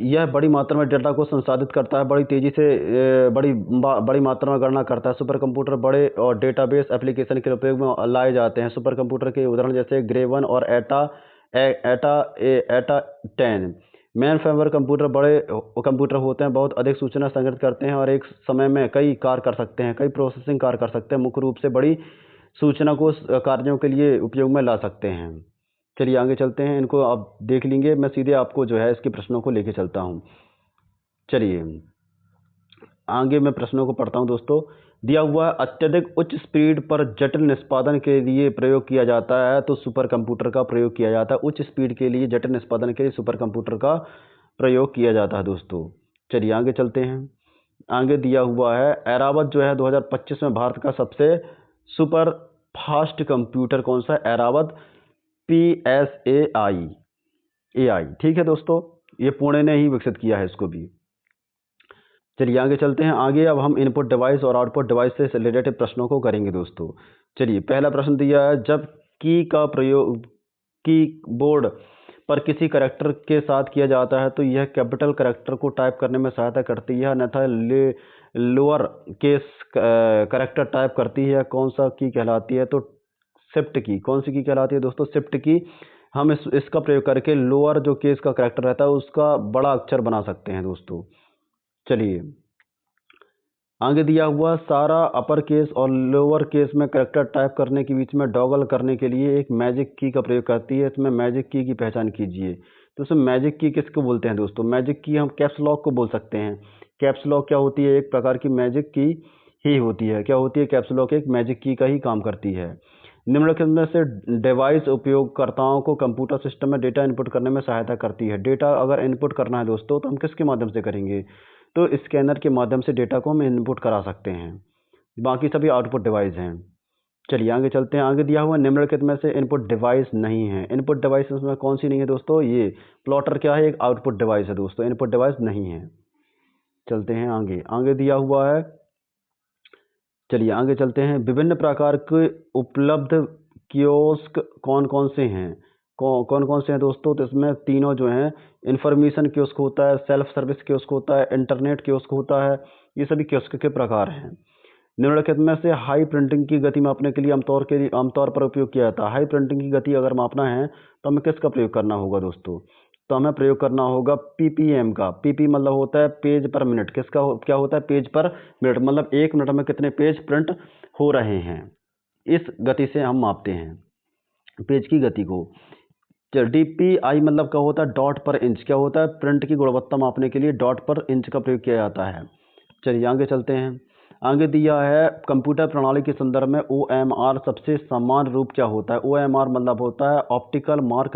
यह बड़ी मात्रा में डेटा को संसाधित करता है, बड़ी तेजी से बड़ी मात्रा में गणना करता है। सुपर कंप्यूटर बड़े और डेटाबेस एप्लीकेशन के उपयोग में लाए जाते हैं। सुपर कंप्यूटर के उदाहरण जैसे ग्रे-1 और एटा 10। मेन फ्रेम कंप्यूटर बड़े कंप्यूटर होते हैं, बहुत अधिक सूचना संग्रहित करते हैं और एक समय में कई कार्य कर सकते हैं, कई प्रोसेसिंग कार्य कर सकते हैं। मुख्य रूप से बड़ी सूचना को कार्यों के लिए उपयोग में ला सकते हैं। चलिए आगे चलते हैं। इनको आप देख लेंगे, मैं सीधे आपको जो है इसके प्रश्नों को लेके चलता हूँ। चलिए आगे मैं प्रश्नों को पढ़ता हूँ दोस्तों। दिया हुआ है अत्यधिक उच्च स्पीड पर जटिल निष्पादन के लिए प्रयोग किया जाता है, तो सुपर कंप्यूटर का प्रयोग किया जाता है। उच्च स्पीड के लिए जटिल निष्पादन के लिए सुपर कंप्यूटर का प्रयोग किया जाता है दोस्तों। चलिए आगे चलते हैं। आगे दिया हुआ है ऐरावत जो है 2025 में भारत का सबसे सुपर फास्ट कंप्यूटर कौन सा है? ऐरावत PSAI AI, ठीक है दोस्तों, ये पुणे ने ही विकसित किया है इसको भी। चलिए आगे चलते हैं। आगे अब हम इनपुट डिवाइस और आउटपुट डिवाइस से रिलेटेड प्रश्नों को करेंगे दोस्तों। चलिए पहला प्रश्न दिया है, जब की का प्रयोग कीबोर्ड पर किसी करैक्टर के साथ किया जाता है तो यह कैपिटल करैक्टर को टाइप करने में सहायता करती है, अन्यथा लोअर केस करैक्टर टाइप करती है। कौन सा की कहलाती है? तो शिफ्ट की। कौन सी की कहलाती है दोस्तों? शिफ्ट की। हम इसका प्रयोग करके लोअर जो केस का करैक्टर रहता है उसका बड़ा अक्षर बना सकते हैं दोस्तों। चलिए आगे दिया हुआ सारा अपर केस और लोअर केस में करैक्टर टाइप करने के बीच में डॉगल करने के लिए एक मैजिक की का प्रयोग करती है। इसमें मैजिक की पहचान कीजिए। तो इसमें मैजिक की किसको बोलते हैं दोस्तों? मैजिक की हम कैप्स लॉक को बोल सकते हैं। कैप्स लॉक क्या होती है? एक प्रकार की मैजिक की ही होती है। क्या होती है? कैप्स लॉक एक मैजिक की का ही काम करती है। निम्नलिखित में से डिवाइस उपयोगकर्ताओं को कंप्यूटर सिस्टम में डेटा इनपुट करने में सहायता करती है। डेटा अगर इनपुट करना है दोस्तों तो हम किसके माध्यम से करेंगे? तो स्कैनर के माध्यम से डेटा को हम इनपुट करा सकते हैं। बाकी सभी आउटपुट डिवाइस हैं। चलिए आगे चलते हैं। आगे दिया हुआ निम्नलिखित में से इनपुट डिवाइस नहीं है। इनपुट डिवाइस में कौन सी नहीं है दोस्तों? ये प्लॉटर क्या है? एक आउटपुट डिवाइस है दोस्तों, इनपुट डिवाइस नहीं है। चलते हैं आगे। आगे दिया हुआ है, चलिए आगे चलते हैं। विभिन्न प्रकार के उपलब्ध कियोस्क कौन कौन से हैं? कौन कौन से हैं दोस्तों? तो इसमें तीनों जो हैं, इंफॉर्मेशन कियोस्क होता है, सेल्फ सर्विस कियोस्क होता है, इंटरनेट कियोस्क होता है। ये सभी कियोस्क के प्रकार हैं। निम्नलिखित में से हाई प्रिंटिंग की गति मापने के लिए आमतौर पर उपयोग किया जाता है। हाई प्रिंटिंग की गति अगर मापना है तो हमें किसका प्रयोग करना होगा दोस्तों? तो हमें प्रयोग करना होगा पीपीएम का। पीपी मतलब होता है पेज पर मिनट। क्या होता है? पेज पर मिनट, मतलब 1 मिनट में कितने पेज प्रिंट हो रहे हैं, इस गति से हम मापते हैं पेज की गति को। डीपीआई मतलब क्या होता है? डॉट पर इंच। क्या होता है? प्रिंट की गुणवत्ता मापने के लिए डॉट पर इंच का प्रयोग किया जाता है। चलिए आगे चलते हैं। आगे दिया है कंप्यूटर प्रणाली के संदर्भ में ओएमआर सबसे सामान्य रूप क्या होता है? ओएमआर मतलब होता है ऑप्टिकल मार्क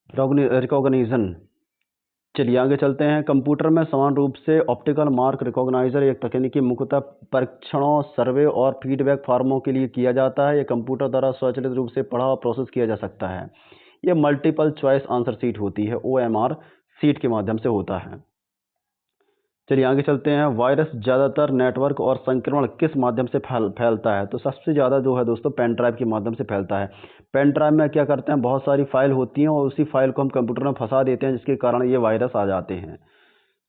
रिकॉग्निशन। चलिए आगे चलते हैं। कंप्यूटर में समान रूप से ऑप्टिकल मार्क रिकॉग्नाइजर एक तकनीकी मुख्यतः परीक्षणों, सर्वे और फीडबैक फॉर्मों के लिए किया जाता है। यह कंप्यूटर द्वारा स्वचालित रूप से पढ़ा और प्रोसेस किया जा सकता है। यह मल्टीपल चॉइस आंसर सीट होती है, ओएमआर सीट के माध्यम से होता है। चलिए आगे चलते हैं। वायरस ज़्यादातर नेटवर्क और संक्रमण किस माध्यम से फैलता है? तो सबसे ज़्यादा जो है दोस्तों पेन ड्राइव के माध्यम से फैलता है। पेन ड्राइव में क्या करते हैं, बहुत सारी फाइल होती हैं और उसी फाइल को हम कंप्यूटर में फंसा देते हैं, जिसके कारण ये वायरस आ जाते हैं।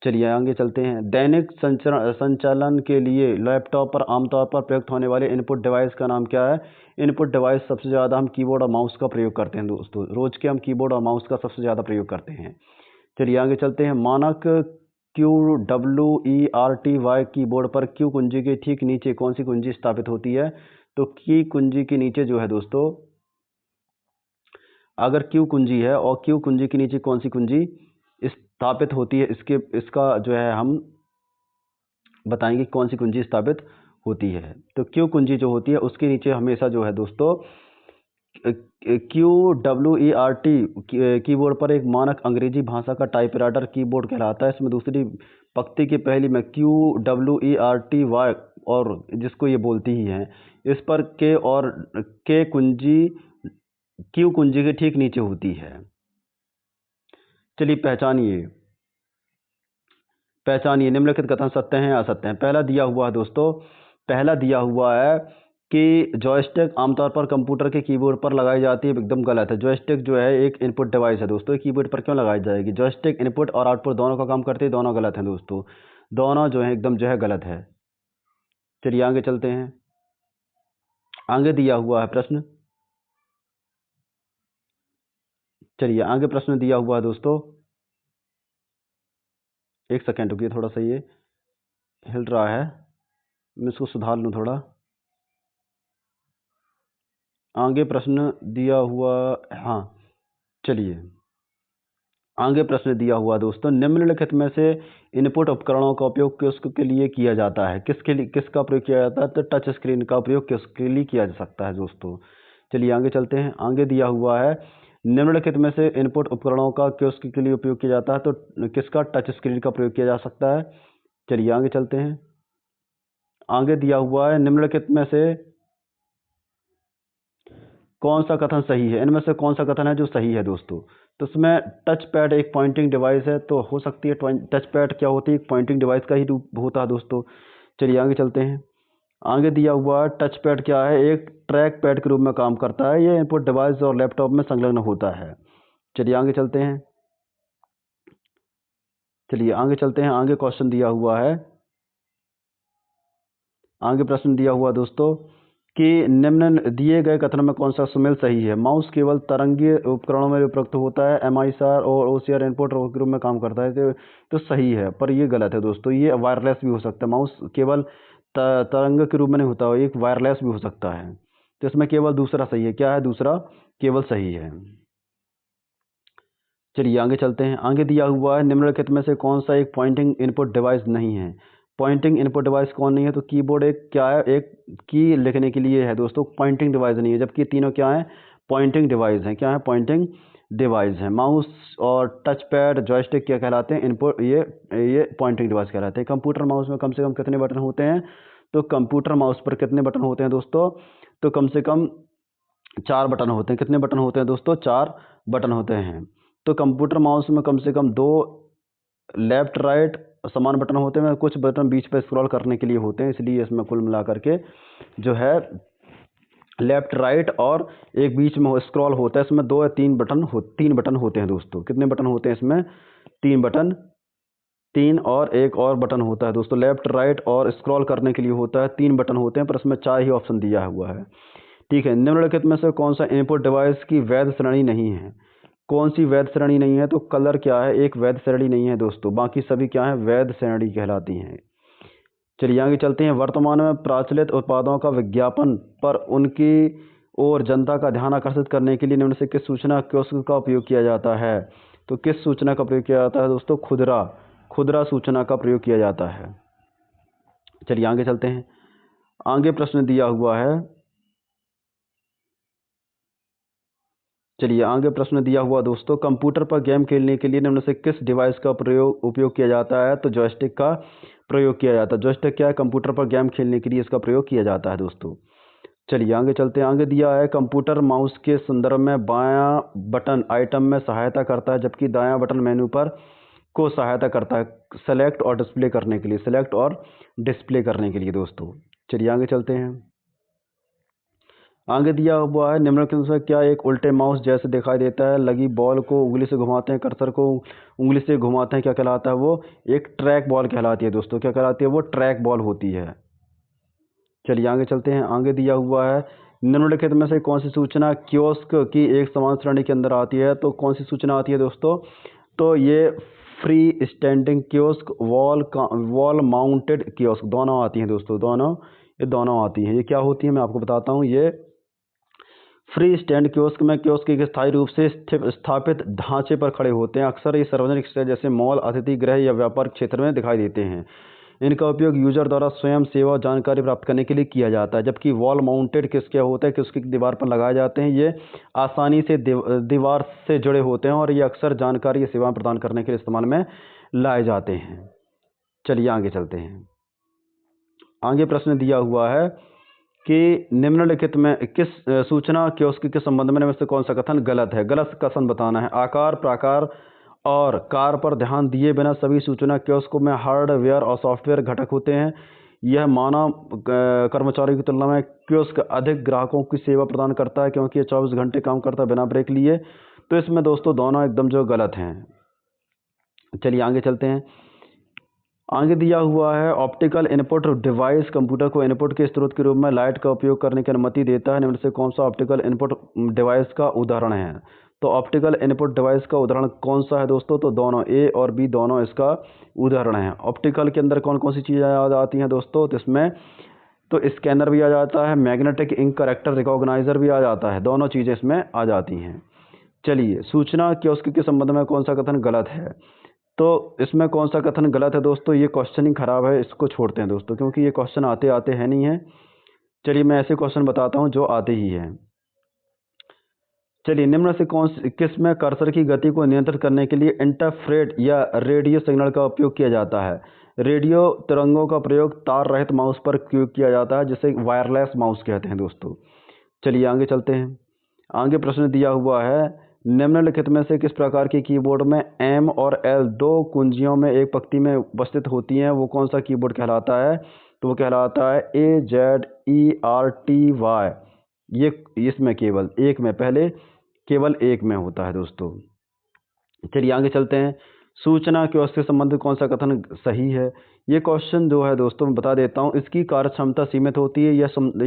चलिए आगे चलते हैं। दैनिक संचालन के लिए लैपटॉप पर आमतौर पर प्रयुक्त होने वाले इनपुट डिवाइस का नाम क्या है? इनपुट डिवाइस सबसे ज़्यादा हम कीबोर्ड और माउस का प्रयोग करते हैं दोस्तों। रोज़ के हम कीबोर्ड और माउस का सबसे ज़्यादा प्रयोग करते हैं। चलिए आगे चलते हैं। मानक QWERTY कीबोर्ड पर क्यू कुंजी के ठीक नीचे कौन सी कुंजी स्थापित होती है? तो की कुंजी के नीचे जो है दोस्तों, अगर क्यू कुंजी है और क्यू कुंजी के नीचे कौन सी कुंजी स्थापित होती है, इसका जो है हम बताएंगे कौन सी कुंजी स्थापित होती है। तो क्यू कुंजी जो होती है उसके नीचे हमेशा जो है दोस्तों QWERTY कीबोर्ड पर एक मानक अंग्रेजी भाषा का टाइपराइटर कीबोर्ड कहलाता है। इसमें दूसरी पंक्ति की पहली में QWERTY और जिसको ये बोलती ही हैं, इस पर के और के कुंजी क्यू कुंजी के ठीक नीचे होती है। चलिए पहचानिए निम्नलिखित कथन सत्य हैं या असत्य हैं। पहला दिया हुआ है कि जॉयस्टिक आमतौर पर कंप्यूटर के कीबोर्ड पर लगाई जाती है, एकदम गलत है। जॉयस्टिक जो है एक इनपुट डिवाइस है दोस्तों, कीबोर्ड पर क्यों लगाई जाएगी? जॉयस्टिक इनपुट और आउटपुट दोनों का काम करती है, दोनों गलत हैं दोस्तों, दोनों जो है एकदम जो है गलत है। चलिए आगे चलते हैं। आगे दिया हुआ है प्रश्न, चलिए आगे प्रश्न दिया हुआ है दोस्तों, एक सेकेंड रुकिए, थोड़ा सा ये हिल रहा है, मैं इसको सुधार लूँ थोड़ा। आगे प्रश्न दिया हुआ, हाँ चलिए आगे प्रश्न दिया हुआ दोस्तों, निम्नलिखित में से इनपुट उपकरणों का उपयोग किसके लिए किया जाता है? किसका प्रयोग किया जाता है? तो टच स्क्रीन का उपयोग किसके लिए किया जा सकता है दोस्तों? चलिए आगे चलते हैं। आगे दिया हुआ है निम्नलिखित में से इनपुट उपकरणों का किसके लिए उपयोग किया जाता है? तो किसका टच स्क्रीन का प्रयोग किया जा सकता है? चलिए आगे चलते हैं। आगे दिया हुआ है निम्नलिखित में से कौन सा कथन सही है? इनमें से कौन सा कथन है जो सही है दोस्तों? तो इसमें टच पैड एक पॉइंटिंग डिवाइस है, तो हो सकती है टच पैड क्या होती है? एक पॉइंटिंग डिवाइस का ही रूप होता है दोस्तों। चलिए आगे चलते हैं। आगे दिया हुआ टच पैड क्या है? एक ट्रैक पैड के रूप में काम करता है, ये इनपुट डिवाइस और लैपटॉप में संलग्न होता है। चलिए आगे चलते हैं। आगे क्वेश्चन दिया हुआ है, आगे प्रश्न दिया हुआ दोस्तों कि निम्न दिए गए कथनों में कौन सा सुमेल सही है? माउस केवल तरंगीय उपकरणों में प्रयुक्त होता है, एमआईआर और ओसीआर इनपुट के रूप में काम करता है, तो सही है, पर ये गलत है दोस्तों। ये वायरलेस भी हो सकता है, माउस केवल तरंग के रूप में नहीं होता, एक वायरलेस भी हो सकता है। तो इसमें केवल दूसरा सही है। क्या है दूसरा? केवल सही है। चलिए आगे चलते हैं। आगे दिया हुआ है निम्नलिखित में से कौन सा एक पॉइंटिंग इनपुट डिवाइस नहीं है? पॉइंटिंग इनपुट डिवाइस कौन नहीं है? तो कीबोर्ड एक क्या है? एक की लिखने के लिए है दोस्तों, पॉइंटिंग डिवाइस नहीं है, जबकि तीनों क्या है? पॉइंटिंग डिवाइस हैं। क्या है? पॉइंटिंग डिवाइस है। माउस और टच पैड जॉयस्टिक क्या कहलाते हैं? इनपुट, ये पॉइंटिंग डिवाइस कहलाते हैं। कंप्यूटर माउस में कम से कम कितने बटन होते हैं? तो कंप्यूटर माउस पर कितने बटन होते हैं दोस्तों? तो कम से कम 4 बटन होते हैं। कितने बटन होते हैं दोस्तों? 4 बटन होते हैं। तो कंप्यूटर माउस में कम से कम 2 लेफ्ट राइट समान बटन होते हैं, कुछ बटन बीच पर स्क्रॉल करने के लिए होते हैं, इसलिए इसमें कुल मिलाकर के जो है लेफ्ट राइट और एक बीच में स्क्रॉल होता है। इसमें 2 या 3 बटन होते हैं दोस्तों। कितने बटन होते हैं इसमें? 3 बटन, 3 और एक और बटन होता है दोस्तों। लेफ्ट राइट और स्क्रॉल करने के लिए होता है 3 बटन होते हैं, पर इसमें 4 ही ऑप्शन दिया हुआ है। ठीक है, निम्नलिखित में से कौन सा इनपुट डिवाइस की वैध श्रेणी नहीं है? कौन सी वैध श्रेणी नहीं है? तो कलर क्या है? एक वैध श्रेणी नहीं है दोस्तों, बाकी सभी क्या है? वैध श्रेणी कहलाती हैं। चलिए आगे चलते हैं। वर्तमान में प्रचलित उत्पादों का विज्ञापन पर उनकी और जनता का ध्यान आकर्षित करने के लिए निम्न से किस सूचना कियोस्क का उपयोग किया जाता है? तो किस सूचना का प्रयोग किया जाता है दोस्तों? खुदरा सूचना का प्रयोग किया जाता है। चलिए आगे चलते हैं। आगे प्रश्न दिया हुआ है, चलिए आगे प्रश्न दिया हुआ दोस्तों, कंप्यूटर पर गेम खेलने के लिए निम्न से किस डिवाइस का उपयोग किया जाता है? तो जॉयस्टिक का प्रयोग किया जाता है। जॉयस्टिक क्या है? कंप्यूटर पर गेम खेलने के लिए इसका प्रयोग किया जाता है दोस्तों। चलिए आगे चलते हैं। आगे दिया है, कंप्यूटर माउस के संदर्भ में बायां बटन आइटम में सहायता करता है, जबकि दायां बटन मेन्यू पर को सहायता करता है सेलेक्ट और डिस्प्ले करने के लिए दोस्तों। चलिए आगे चलते हैं। आगे दिया हुआ है, निम्नलिखित में से क्या एक उल्टे माउस जैसे दिखाई देता है? लगी बॉल को उंगली से घुमाते हैं, कर्सर को उंगली से घुमाते हैं, क्या कहलाता है? वो एक ट्रैक बॉल कहलाती है दोस्तों। क्या कहलाती है? वो ट्रैक बॉल होती है। चलिए आगे चलते हैं। आगे दिया हुआ है, निम्नलिखित में से कौन सी सूचना कियोस्क की एक समान श्रेणी के अंदर आती है? तो कौन सी सूचना आती है दोस्तों? तो ये free standing kiosk, wall mounted kiosk दोनों आती हैं दोस्तों। ये दोनों आती हैं। ये क्या होती है मैं आपको बताता हूँ। ये फ्री स्टैंड कियोस्क में कियोस्क एक स्थायी रूप से स्थापित ढांचे पर खड़े होते हैं। अक्सर ये सार्वजनिक स्थल जैसे मॉल, अतिथि गृह या व्यापारिक क्षेत्र में दिखाई देते हैं। इनका उपयोग यूजर द्वारा स्वयं सेवा जानकारी प्राप्त करने के लिए किया जाता है। जबकि वॉल माउंटेड किस क्या होता है कि उसकी दीवार पर लगाए जाते हैं। ये आसानी से दीवार से जुड़े होते हैं और ये अक्सर जानकारी या सेवाएं प्रदान करने के लिए इस्तेमाल में लाए जाते हैं। चलिए आगे चलते हैं। आगे प्रश्न दिया हुआ है कि निम्नलिखित में किस सूचना कियोस्क के संबंध में से कौन सा कथन गलत है? गलत कथन बताना है। आकार, प्रकार और कार पर ध्यान दिए बिना सभी सूचना कियोस्क में हार्डवेयर और सॉफ्टवेयर घटक होते हैं। यह मानव कर्मचारियों की तुलना में कियोस्क अधिक ग्राहकों की सेवा प्रदान करता है, क्योंकि ये 24 घंटे काम करता है बिना ब्रेक लिए। तो इसमें दोस्तों दोनों एकदम जो गलत हैं। चलिए आगे चलते हैं। आगे दिया हुआ है, ऑप्टिकल इनपुट डिवाइस कंप्यूटर को इनपुट के स्रोत के रूप में लाइट का उपयोग करने की अनुमति देता है। निम्न से कौन सा ऑप्टिकल इनपुट डिवाइस का उदाहरण है? तो ऑप्टिकल इनपुट डिवाइस का उदाहरण कौन सा है दोस्तों? तो दोनों ए और बी दोनों इसका उदाहरण है। ऑप्टिकल के अंदर कौन कौन सी चीज़ें आ जाती हैं दोस्तों? तो इसमें तो स्कैनर भी आ जाता है, मैग्नेटिक इंक करेक्टर रिकॉग्नाइजर भी आ जाता है। दोनों चीज़ें इसमें आ जाती हैं। चलिए, सूचना कियोस्क के संबंध में कौन सा कथन गलत है? तो इसमें कौन सा कथन गलत है दोस्तों? ये क्वेश्चन ही खराब है, इसको छोड़ते हैं दोस्तों, क्योंकि ये क्वेश्चन आते आते हैं नहीं है। चलिए मैं ऐसे क्वेश्चन बताता हूँ जो आते ही हैं। चलिए, निम्न से किस में कर्सर की गति को नियंत्रित करने के लिए इंटरफ्रेट या रेडियो सिग्नल का उपयोग किया जाता है? रेडियो तरंगों का प्रयोग तार रहित माउस पर किया जाता है, जिसे वायरलेस माउस कहते हैं दोस्तों। चलिए आगे चलते हैं। आगे प्रश्न दिया हुआ है, निम्नलिखित में से किस प्रकार के कीबोर्ड में एम और एल दो कुंजियों में एक पंक्ति में उपस्थित होती हैं? वो कौन सा कीबोर्ड कहलाता है? तो वो कहलाता है AZERTY। ये इसमें केवल एक में केवल एक में होता है दोस्तों। चलिए आगे चलते हैं। सूचना कियोस्क से संबंधित कौन सा कथन सही है? ये क्वेश्चन जो है दोस्तों मैं बता देता हूँ। इसकी कार्यक्षमता सीमित होती है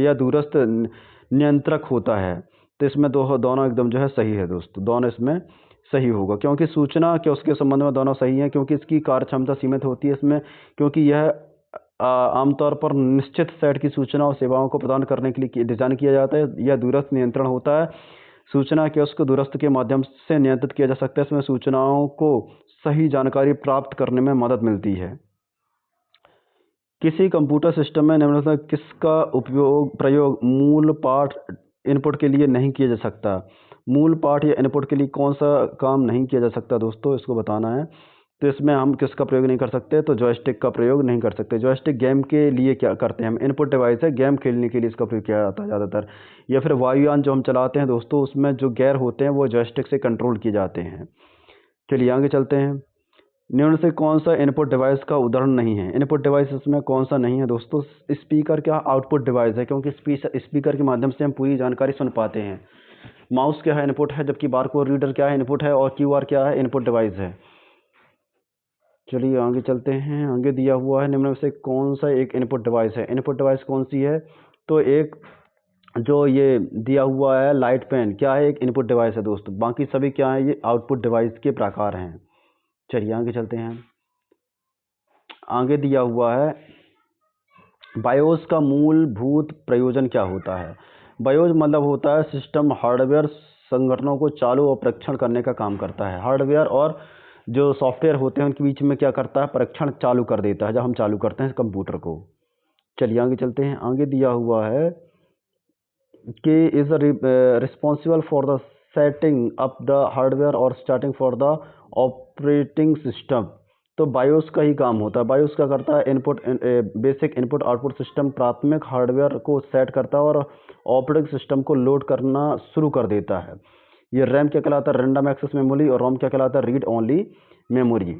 या दूरस्थ नियंत्रक होता है। तो इसमें दोनों एकदम जो है सही है दोस्तों, दोनों इसमें सही होगा, क्योंकि सूचना कियोस्क के संबंध में दोनों सही हैं, क्योंकि इसकी कार्यक्षमता सीमित होती है इसमें, क्योंकि यह आमतौर पर निश्चित सेट की सूचना और सेवाओं को प्रदान करने के लिए डिजाइन किया जाता है। यह दूरस्थ नियंत्रण होता है। सूचना कियोस्क को दूरस्थ के माध्यम से नियंत्रित किया जा सकता है। इसमें सूचनाओं को सही जानकारी प्राप्त करने में मदद मिलती है। किसी कंप्यूटर सिस्टम में निम्न में किसका प्रयोग मूल पाठ इनपुट के लिए नहीं किया जा सकता? मूल पाठ या इनपुट के लिए कौन सा काम नहीं किया जा सकता दोस्तों, इसको बताना है। तो इसमें हम किसका प्रयोग नहीं कर सकते? तो जॉयस्टिक का प्रयोग नहीं कर सकते। जॉयस्टिक गेम के लिए क्या करते हैं हम? इनपुट डिवाइस है, गेम खेलने के लिए इसका प्रयोग किया जाता है ज़्यादातर। या फिर वायुयान जो हम चलाते हैं दोस्तों, उसमें जो गेयर होते हैं वो जॉयस्टिक से कंट्रोल किए जाते हैं। चलिए आगे चलते हैं। निम्न से कौन सा इनपुट डिवाइस का उदाहरण नहीं है? इनपुट डिवाइस इसमें कौन सा नहीं है दोस्तों? स्पीकर क्या आउटपुट डिवाइस है, क्योंकि स्पीकर के माध्यम से हम पूरी जानकारी सुन पाते हैं। माउस क्या है? इनपुट है, जबकि बारकोड रीडर क्या है? इनपुट है। और क्यूआर क्या है? इनपुट डिवाइस है। चलिए आगे चलते हैं। आगे दिया हुआ है निम्न में से कौन सा एक इनपुट डिवाइस है? इनपुट डिवाइस कौन सी है? तो एक जो ये दिया हुआ है लाइट पेन क्या है? एक इनपुट डिवाइस है दोस्तों। बाकी सभी क्या है? ये आउटपुट डिवाइस के प्रकार हैं। चलिए आगे चलते हैं। आगे दिया हुआ है बायोस का मूलभूत प्रयोजन क्या होता है? बायोस मतलब होता है सिस्टम हार्डवेयर संगठनों को चालू और परीक्षण करने का काम करता है। हार्डवेयर और जो सॉफ्टवेयर होते हैं उनके बीच में क्या करता है? परीक्षण चालू कर देता है जब हम चालू करते हैं कंप्यूटर को। चलिए आगे चलते हैं। आगे दिया हुआ है कि is responsible for the setting up the hardware और starting for the operating system. तो बायोस का ही काम होता है। बायोस क्या करता है? Input basic input output system प्राथमिक हार्डवेयर को सेट करता है और ऑपरेटिंग सिस्टम को लोड करना शुरू कर देता है। ये रैम क्या कहलाता है? Random access memory. और रोम क्या कहलाता है? Read only memory.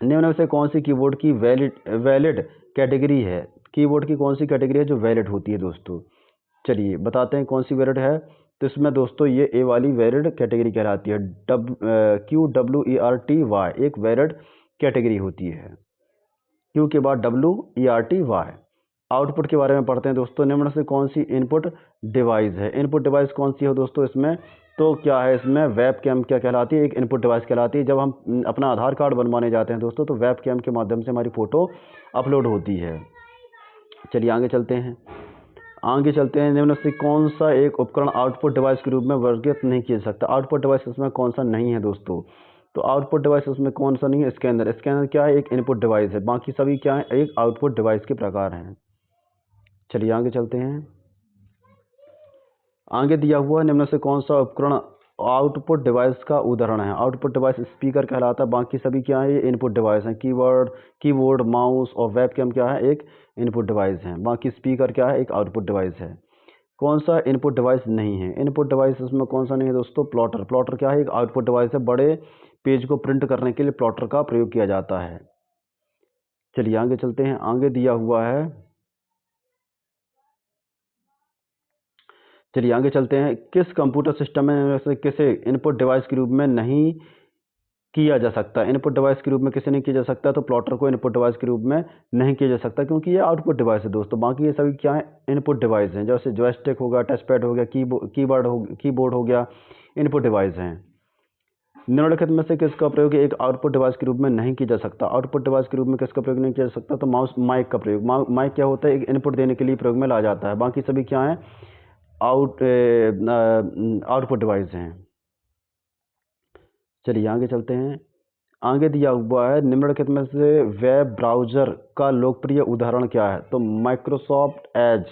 निम्न में से कौन सी कीबोर्ड की वैलिड कैटेगरी है? कीबोर्ड की कौन सी कैटेगरी है जो वैलिड होती है दोस्तों? चलिए बताते हैं कौन सी वैलिड है। तो इसमें दोस्तों ये ए वाली वैलिड कैटेगरी कहलाती है। QWERTY एक वैलिड कैटेगरी होती है। क्यू के बाद WERTY। आउटपुट के बारे में पढ़ते हैं दोस्तों। निम्न से कौन सी इनपुट डिवाइस है? इनपुट डिवाइस कौन सी है दोस्तों इसमें? तो क्या है इसमें? वेब कैम क्या कहलाती है? एक इनपुट डिवाइस कहलाती है। जब हम अपना आधार कार्ड बनवाने जाते हैं दोस्तों तो वेब कैम के माध्यम से हमारी फ़ोटो अपलोड होती है। चलिए आगे चलते हैं। निम्न से कौन सा एक उपकरण आउटपुट डिवाइस के रूप में वर्गीकृत नहीं किया जा सकता? आउटपुट डिवाइस इसमें कौन सा नहीं है दोस्तों? तो आउटपुट डिवाइस उसमें कौन सा नहीं है? स्कैनर। स्कैनर क्या है? एक इनपुट डिवाइस है। बाकी सभी क्या है? एक आउटपुट डिवाइस के प्रकार हैं। चलिए आगे चलते हैं। आगे दिया हुआ निम्न से कौन सा उपकरण आउटपुट डिवाइस का उदाहरण है? आउटपुट डिवाइस स्पीकर कहलाता है। बाकी सभी क्या है? ये इनपुट डिवाइस हैं। कीबोर्ड माउस और वेबकैम क्या है? एक इनपुट डिवाइस हैं। बाकी स्पीकर क्या है? एक आउटपुट डिवाइस है। कौन सा इनपुट डिवाइस नहीं है? इनपुट डिवाइस इसमें कौन सा नहीं है दोस्तों? प्लॉटर। प्लॉटर क्या है? एक आउटपुट डिवाइस है। बड़े पेज को प्रिंट करने के लिए प्लॉटर का प्रयोग किया जाता है। चलिए आगे चलते हैं। आगे दिया हुआ है चलिए आगे चलते हैं। किस कंप्यूटर सिस्टम में से किसे इनपुट डिवाइस के रूप में नहीं किया जा सकता? इनपुट डिवाइस के रूप में किसे नहीं किया जा सकता? तो प्लॉटर को इनपुट डिवाइस के रूप में नहीं किया जा सकता क्योंकि ये आउटपुट डिवाइस है दोस्तों। बाकी ये सभी क्या है? इनपुट डिवाइस हैं। जैसे जॉयस्टिक हो गया, टच पैड हो गया, कीबोर्ड हो गया, इनपुट डिवाइस हैं। निम्नलिखित में से किसका प्रयोग एक आउटपुट डिवाइस के रूप में नहीं किया जा सकता? आउटपुट डिवाइस के रूप में किसका प्रयोग नहीं किया जा सकता? तो माइक का प्रयोग। माइक क्या होता है? एक इनपुट देने के लिए प्रयोग में लाया जाता है। बाकी सभी क्या है? आउटपुट डिवाइस हैं। चलिए आगे चलते हैं। आगे दिया हुआ है निम्नलिखित में से वेब ब्राउज़र का लोकप्रिय उदाहरण क्या है? तो माइक्रोसॉफ्ट एज।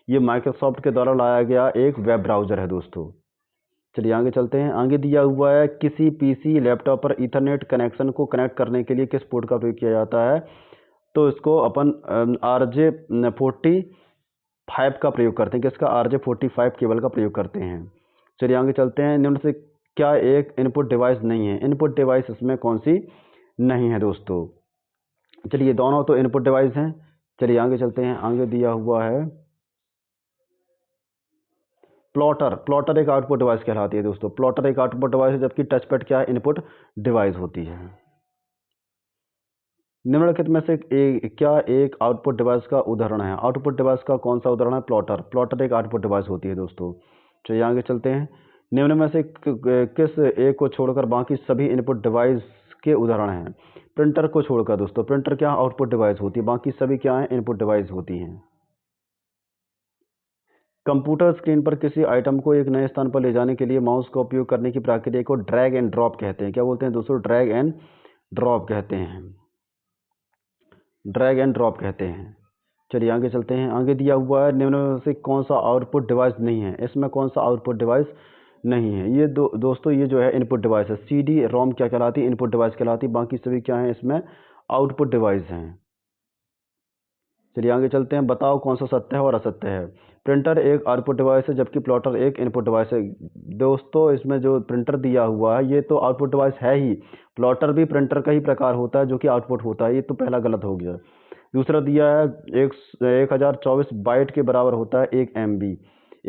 ये माइक्रोसॉफ्ट के द्वारा लाया गया एक वेब ब्राउज़र है दोस्तों। चलिए आगे चलते हैं। आगे दिया हुआ है किसी पीसी लैपटॉप पर ईथरनेट कनेक्शन को कनेक्ट करने के लिए किस पोर्ट का प्रयोग किया जाता है? तो इसको अपन RJ45 का प्रयोग करते हैं। किसका? RJ45 केबल का प्रयोग करते हैं। चलिए आगे चलते हैं। निम्न से क्या एक इनपुट डिवाइस नहीं है? इनपुट डिवाइस इसमें कौन सी नहीं है दोस्तों? चलिए दोनों तो इनपुट डिवाइस हैं। चलिए आगे चलते हैं। आगे दिया हुआ है प्लॉटर। प्लॉटर एक आउटपुट डिवाइस कहलाती है दोस्तों। प्लॉटर एक आउटपुट डिवाइस है जबकि टच पैड क्या है? इनपुट डिवाइस होती है। निम्नलिखित में से क्या एक आउटपुट डिवाइस का उदाहरण है? आउटपुट डिवाइस का कौन सा उदाहरण है? प्लॉटर। प्लॉटर एक आउटपुट डिवाइस होती है दोस्तों। चलिए आगे चलते हैं। निम्न में से किस एक को छोड़कर बाकी सभी इनपुट डिवाइस के उदाहरण हैं? प्रिंटर को छोड़कर दोस्तों। प्रिंटर क्या आउटपुट डिवाइस होती है? बाकी सभी क्या है? इनपुट डिवाइस होती हैं। कंप्यूटर स्क्रीन पर किसी आइटम को एक नए स्थान पर ले जाने के लिए माउस का उपयोग करने की प्रक्रिया को ड्रैग एंड ड्रॉप कहते हैं। क्या बोलते हैं दोस्तों? ड्रैग एंड ड्रॉप कहते हैं। ड्रैग एंड ड्रॉप कहते हैं। चलिए आगे चलते हैं। आगे दिया हुआ है निम्न में से कौन सा आउटपुट डिवाइस नहीं है? इसमें कौन सा आउटपुट डिवाइस नहीं है? ये दोस्तों ये जो है इनपुट डिवाइस है। CD रोम क्या कहलाती है? इनपुट डिवाइस कहलाती है। बाकी सभी क्या है? इसमें आउटपुट डिवाइस हैं। चलिए आगे चलते हैं। बताओ कौन सा सत्य है और असत्य है? प्रिंटर एक आउटपुट डिवाइस है जबकि प्लॉटर एक इनपुट डिवाइस है। दोस्तों इसमें जो प्रिंटर दिया हुआ है ये तो आउटपुट डिवाइस है ही, प्लॉटर भी प्रिंटर का ही प्रकार होता है जो कि आउटपुट होता है, ये तो पहला गलत हो गया। दूसरा दिया है 1024 बाइट के बराबर होता है 1 MB।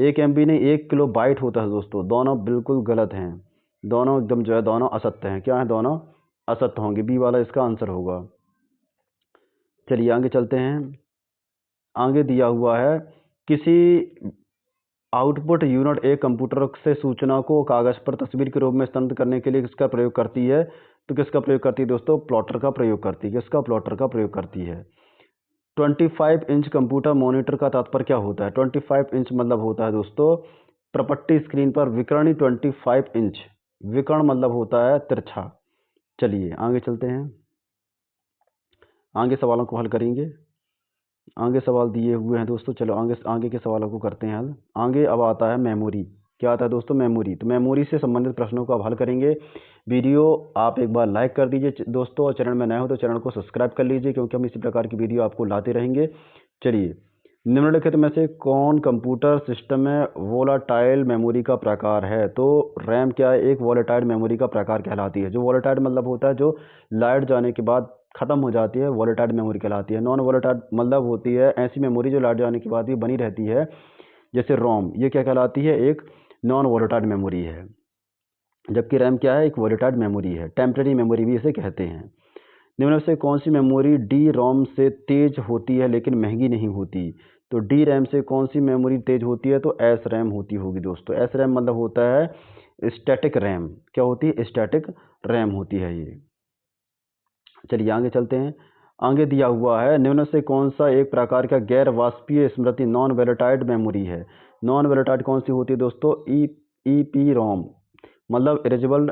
1 MB नहीं 1 किलो बाइट होता है दोस्तों, दोनों बिल्कुल गलत हैं, दोनों एकदम जो है दोनों असत्य हैं। क्या है, दोनों असत्य होंगे, बी वाला इसका आंसर होगा। चलिए आगे चलते हैं। आगे दिया हुआ है किसी आउटपुट यूनिट एक कंप्यूटर से सूचना को कागज पर तस्वीर के रूप में स्थानांतरित करने के लिए किसका प्रयोग करती है? तो किसका प्रयोग करती है दोस्तों? प्लॉटर का प्रयोग करती है। किसका? प्लॉटर का प्रयोग करती है। 25 इंच कंप्यूटर मॉनिटर का तात्पर्य क्या होता है? 25 इंच मतलब होता है दोस्तों प्रपट्टी स्क्रीन पर विकर्णी 25 इंच, विकर्ण मतलब होता है तिरछा। चलिए आगे चलते हैं, आगे सवालों को हल करेंगे। आगे सवाल दिए हुए हैं दोस्तों, चलो आगे आगे के सवालों को करते हैं हल। आगे अब आता है मेमोरी। क्या आता है दोस्तों? मेमोरी। तो मेमोरी से संबंधित प्रश्नों को अब हल करेंगे। वीडियो आप एक बार लाइक कर दीजिए दोस्तों, और चैनल में नए हो तो चैनल को सब्सक्राइब कर लीजिए क्योंकि हम इसी प्रकार की वीडियो आपको लाते रहेंगे। चलिए, निम्नलिखित में से कौन कंप्यूटर सिस्टम में वोलाटाइल मेमोरी का प्रकार है? तो रैम क्या है? एक वोलाटाइल मेमोरी का प्रकार कहलाती है। जो वोलाटाइल मतलब होता है जो लाइट जाने के बाद खत्म हो जाती है, वोलेटाइल मेमोरी कहलाती है। नॉन वोलेटाइल मतलब होती है ऐसी मेमोरी जो लाइट जाने के बाद भी बनी रहती है, जैसे रोम, ये क्या कहलाती है? एक नॉन वोलेटाइल मेमोरी है। जबकि रैम क्या है? एक वोलेटाइल मेमोरी है, टेम्परेरी मेमोरी भी इसे कहते हैं। निम्न में से कौन सी मेमोरी डी रोम से तेज होती है लेकिन महंगी नहीं होती? तो डी रैम से कौन सी मेमोरी तेज होती है? तो एस रैम होती होगी दोस्तों। एस रैम मतलब होता है स्टैटिक रैम। क्या होती है? स्टैटिक रैम होती है ये। चलिए आगे चलते हैं। आगे दिया हुआ है निम्न से कौन सा एक प्रकार का गैर वाष्पीय स्मृति नॉन वोलेटाइल मेमोरी है? नॉन वोलेटाइल कौन सी होती है दोस्तों? ई रोम मतलब erasable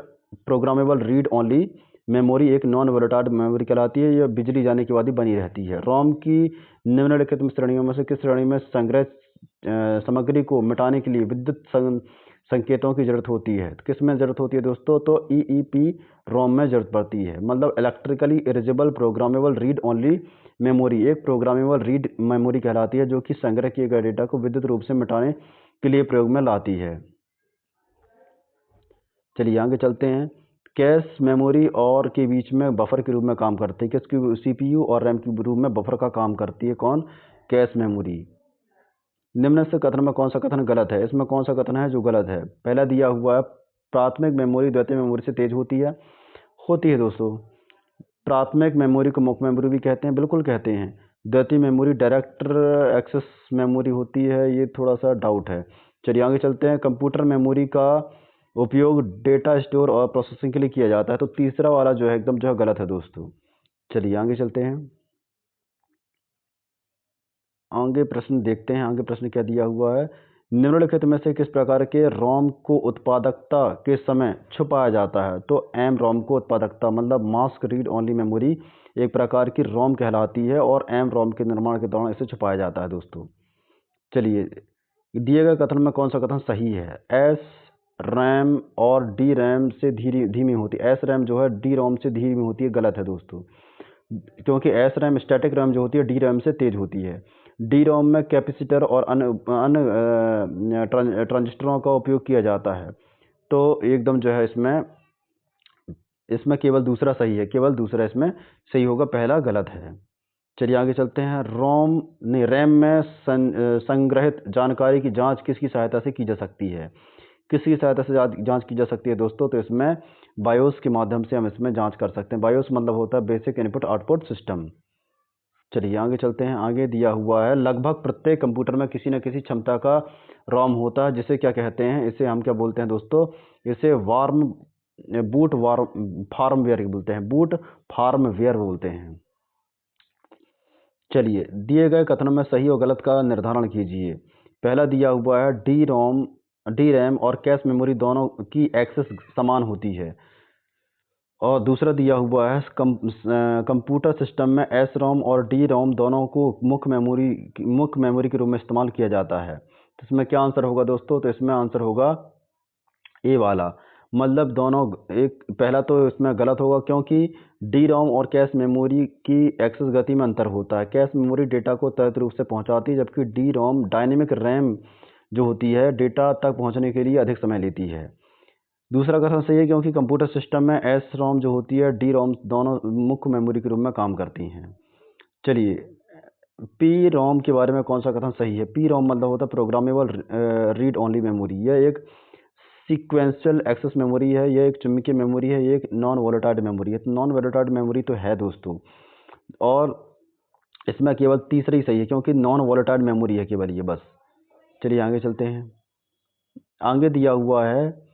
programmable read only memory एक नॉन वोलेटाइल मेमोरी कहलाती है। यह बिजली जाने के बाद ही बनी रहती है। रोम की निम्नलिखित श्रेणियों में से किस श्रेणी में संग्रह सामग्री को मिटाने के लिए विद्युत संकेतों की जरूरत होती है? तो किस में जरूरत होती है दोस्तों? तो ई रोम में जरूरत पड़ती है। मतलब electrically erasable programmable read only memory एक प्रोग्रामेबल रीड मेमोरी कहलाती है जो कि संग्रह किए गए डेटा को विद्युत रूप से मिटाने के लिए प्रयोग में लाती है। चलिए आगे चलते हैं। कैश मेमोरी और के बीच में बफर के रूप में काम करती है। किसकी? सीपीयू और रैम के रूप में बफर का काम करती है। कौन? Cache memory. निम्न से कथन में कौन सा कथन गलत है? इसमें कौन सा कथन है जो गलत है? पहला दिया हुआ है प्राथमिक मेमोरी द्वितीय मेमोरी से तेज होती है दोस्तों। प्राथमिक मेमोरी को मुख्य मेमोरी भी कहते हैं, बिल्कुल कहते हैं। द्वितीय मेमोरी डायरेक्ट एक्सेस मेमोरी होती है, ये थोड़ा सा डाउट है। चलिए आगे चलते हैं। कंप्यूटर मेमोरी का उपयोग डेटा स्टोर और प्रोसेसिंग के लिए किया जाता है। तो तीसरा वाला जो है एकदम जो है गलत है दोस्तों। चलिए आगे चलते हैं, आगे प्रश्न देखते हैं। आगे प्रश्न क्या दिया हुआ है? निम्नलिखित में से किस प्रकार के रोम को उत्पादकता के समय छुपाया जाता है? तो एम रोम को उत्पादकता मतलब मास्क रीड ओनली मेमोरी एक प्रकार की रोम कहलाती है और एम रोम के निर्माण के दौरान इसे छुपाया जाता है दोस्तों। चलिए, दिए गए कथन में कौन सा कथन सही है? एस रैम और डी रैम से धीमी होती है। एस रैम जो है डी रोम से धीमी होती है, गलत है दोस्तों। क्योंकि एस रैम स्टैटिक रैम जो होती है डी रैम से तेज होती है। डी रोम में कैपेसिटर और अन्य ट्रांजिस्टरों का उपयोग किया जाता है। तो एकदम जो है इसमें केवल दूसरा सही है, केवल दूसरा इसमें सही होगा, पहला गलत है। चलिए आगे चलते हैं। रैम में संग्रहित जानकारी की जांच किसकी सहायता से की जा सकती है? किसकी सहायता से जांच की जा सकती है दोस्तों? तो इसमें बायोस के माध्यम से हम इसमें जांच कर सकते हैं। बायोस मतलब होता है बेसिक इनपुट आउटपुट सिस्टम। चलिए आगे चलते हैं। आगे दिया हुआ है लगभग प्रत्येक कंप्यूटर में किसी न किसी क्षमता का रोम होता है, जिसे क्या कहते हैं? इसे हम क्या बोलते हैं दोस्तों? इसे बूट फार्मवेयर बोलते हैं, बूट फार्मवेयर बोलते हैं। चलिए, दिए गए कथनों में सही और गलत का निर्धारण कीजिए। पहला दिया हुआ है डी रैम और कैश मेमोरी दोनों की एक्सेस समान होती है। और दूसरा दिया हुआ है कंप्यूटर सिस्टम में एस रोम और डी रोम दोनों को मुख्य मेमोरी के रूप में इस्तेमाल किया जाता है। तो इसमें क्या आंसर होगा दोस्तों? तो इसमें आंसर होगा ए वाला, मतलब दोनों। एक पहला तो इसमें गलत होगा क्योंकि डी रोम और कैश मेमोरी की एक्सेस गति में अंतर होता है। कैश मेमोरी डेटा को त्वरित रूप से पहुंचाती है, जबकि डी रोम डायनेमिक रैम जो होती है डेटा तक पहुंचने के लिए अधिक समय लेती है। दूसरा कथन सही है, क्योंकि कंप्यूटर सिस्टम में एस रोम जो होती है डी रोम दोनों मुख्य मेमोरी के रूप में काम करती हैं। चलिए, पी रोम के बारे में कौन सा कथन सही है? पी रोम मतलब होता है प्रोग्रामेबल रीड ओनली मेमोरी। यह एक सीक्वेंशियल एक्सेस मेमोरी है, यह एक चुंबकीय मेमोरी है, ये एक नॉन वोलेटाइल मेमोरी है। तो नॉन वोलेटाइल मेमोरी तो है दोस्तों, और इसमें केवल तीसरा ही सही है, क्योंकि नॉन वोलेटाइल मेमोरी है केवल ये, बस। चलिए आगे चलते हैं। आगे दिया हुआ है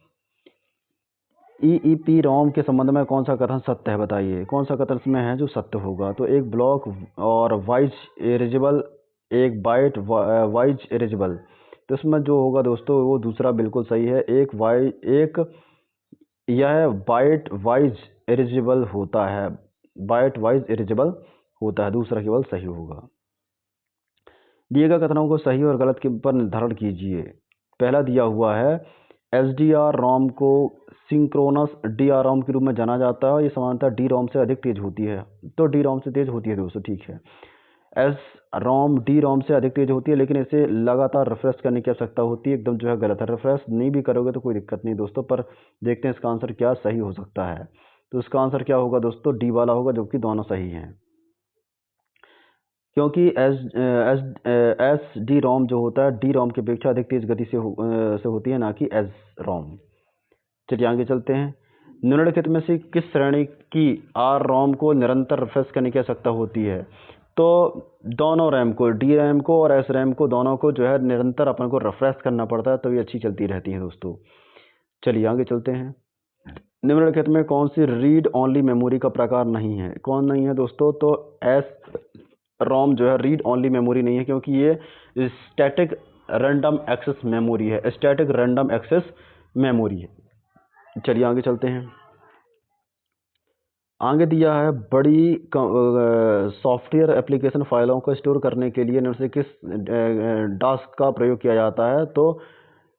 ईईपी रोम के संबंध में कौन सा कथन सत्य है? बताइए कौन सा कथन इसमें है जो सत्य होगा। तो एक ब्लॉक और वाइज इरेजेबल, एक बाइट वाइज इरेजेबल। तो इसमें जो होगा दोस्तों वो दूसरा बिल्कुल सही है। यह बाइट वाइज इरेजेबल होता है, बाइट वाइज इरेजेबल होता है, दूसरा केवल सही होगा। दिए गए कथनों को सही और गलत के पर निर्धारण कीजिए। पहला दिया हुआ है एसडीआर रोम को सिंक्रोनस डीआर रोम के रूप में जाना जाता है। ये समानता डी रोम से अधिक तेज होती है। तो डी रोम से तेज होती है दोस्तों, ठीक है। एस रोम डी रोम से अधिक तेज होती है, लेकिन इसे लगातार रिफ्रेश करने की आवश्यकता होती है। एकदम जो है गलत है, रिफ्रेश नहीं भी करोगे तो कोई दिक्कत नहीं दोस्तों। पर देखते हैं इसका आंसर क्या सही हो सकता है। तो इसका आंसर क्या होगा दोस्तों? डी वाला होगा, जो कि दोनों सही हैं, क्योंकि एस डी रोम जो होता है डी रोम की अपेक्षा अधिक तेज गति से होती है, ना कि एस रोम। चलिए आगे चलते हैं। निम्नलिखित में से किस श्रेणी की आर रोम को निरंतर रिफ्रेश करने की आवश्यकता होती है? तो दोनों रैम को, डी रैम को और एस रैम को, दोनों को जो है निरंतर अपन को रिफ्रेश करना पड़ता है, तो ये अच्छी चलती रहती है दोस्तों। चलिए आगे चलते हैं। निम्नलिखित में कौन सी रीड ओनली मेमोरी का प्रकार नहीं है? कौन नहीं है दोस्तों? तो एस रोम जो है रीड ओनली मेमोरी नहीं है, क्योंकि ये स्टैटिक रैंडम एक्सेस मेमोरी है, स्टैटिक रैंडम एक्सेस मेमोरी है। चलिए आगे चलते हैं। आगे दिया है बड़ी सॉफ्टवेयर एप्लीकेशन फाइलों को स्टोर करने के लिए इनमें से किस डास्क का प्रयोग किया जाता है? तो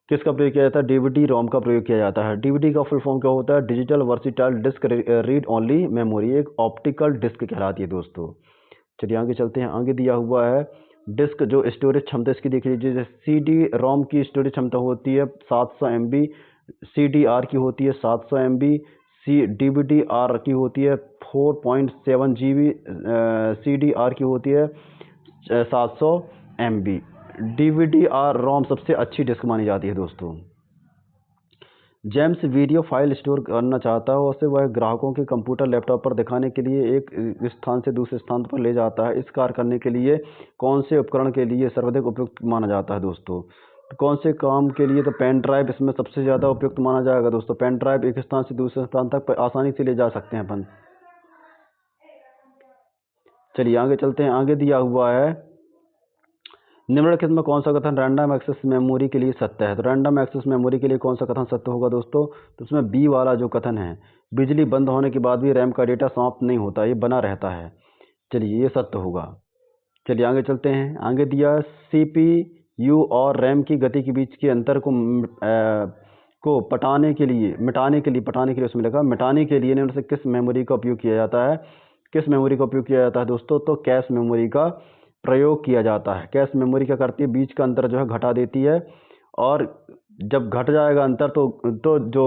किसका प्रयोग किया जाता है? डीवीडी रोम का प्रयोग किया जाता है। डीवीडी का फुल फॉर्म क्या होता है? Digital versatile disc read only memory, एक ऑप्टिकल डिस्क कहलाती है दोस्तों। चलिए आगे चलते हैं। आगे दिया हुआ है डिस्क जो स्टोरेज क्षमता इसकी देख लीजिए। जैसे सी डी रोम की स्टोरेज क्षमता होती है 700 MB, सी डी आर की होती है 700 MB, D V D R की होती है 4.7 GB, सी डी आर की होती है 700 MB। D V D R ROM सबसे अच्छी डिस्क मानी जाती है दोस्तों। जेम्स वीडियो फाइल स्टोर करना चाहता है और उसे वह ग्राहकों के कंप्यूटर लैपटॉप पर दिखाने के लिए एक स्थान से दूसरे स्थान पर ले जाता है। इस कार्य करने के लिए कौन से उपकरण के लिए सर्वाधिक उपयुक्त माना जाता है दोस्तों? तो कौन से काम के लिए? तो पेन ड्राइव इसमें सबसे ज़्यादा उपयुक्त माना जाएगा दोस्तों। पेन ड्राइव एक स्थान से दूसरे स्थान तक आसानी से ले जा सकते हैं अपन। चलिए आगे चलते हैं। आगे दिया हुआ है निम्नलिखित में कौन सा कथन रैंडम एक्सेस मेमोरी के लिए सत्य है? तो रैंडम एक्सेस मेमोरी के लिए कौन सा कथन सत्य होगा दोस्तों? तो उसमें बी वाला जो कथन है, बिजली बंद होने के बाद भी रैम का डेटा समाप्त नहीं होता, ये बना रहता है। चलिए ये सत्य होगा। चलिए आगे चलते हैं। आगे दिया CPU और रैम की गति के बीच के अंतर को मिटाने के लिए उसमें लिखा मिटाने के लिए इनमें से किस मेमोरी का उपयोग किया जाता है? किस मेमोरी का उपयोग किया जाता है दोस्तों? तो कैश मेमोरी का प्रयोग किया जाता है। कैश मेमोरी क्या करती है? बीच का अंतर जो है घटा देती है, और जब घट जाएगा अंतर तो जो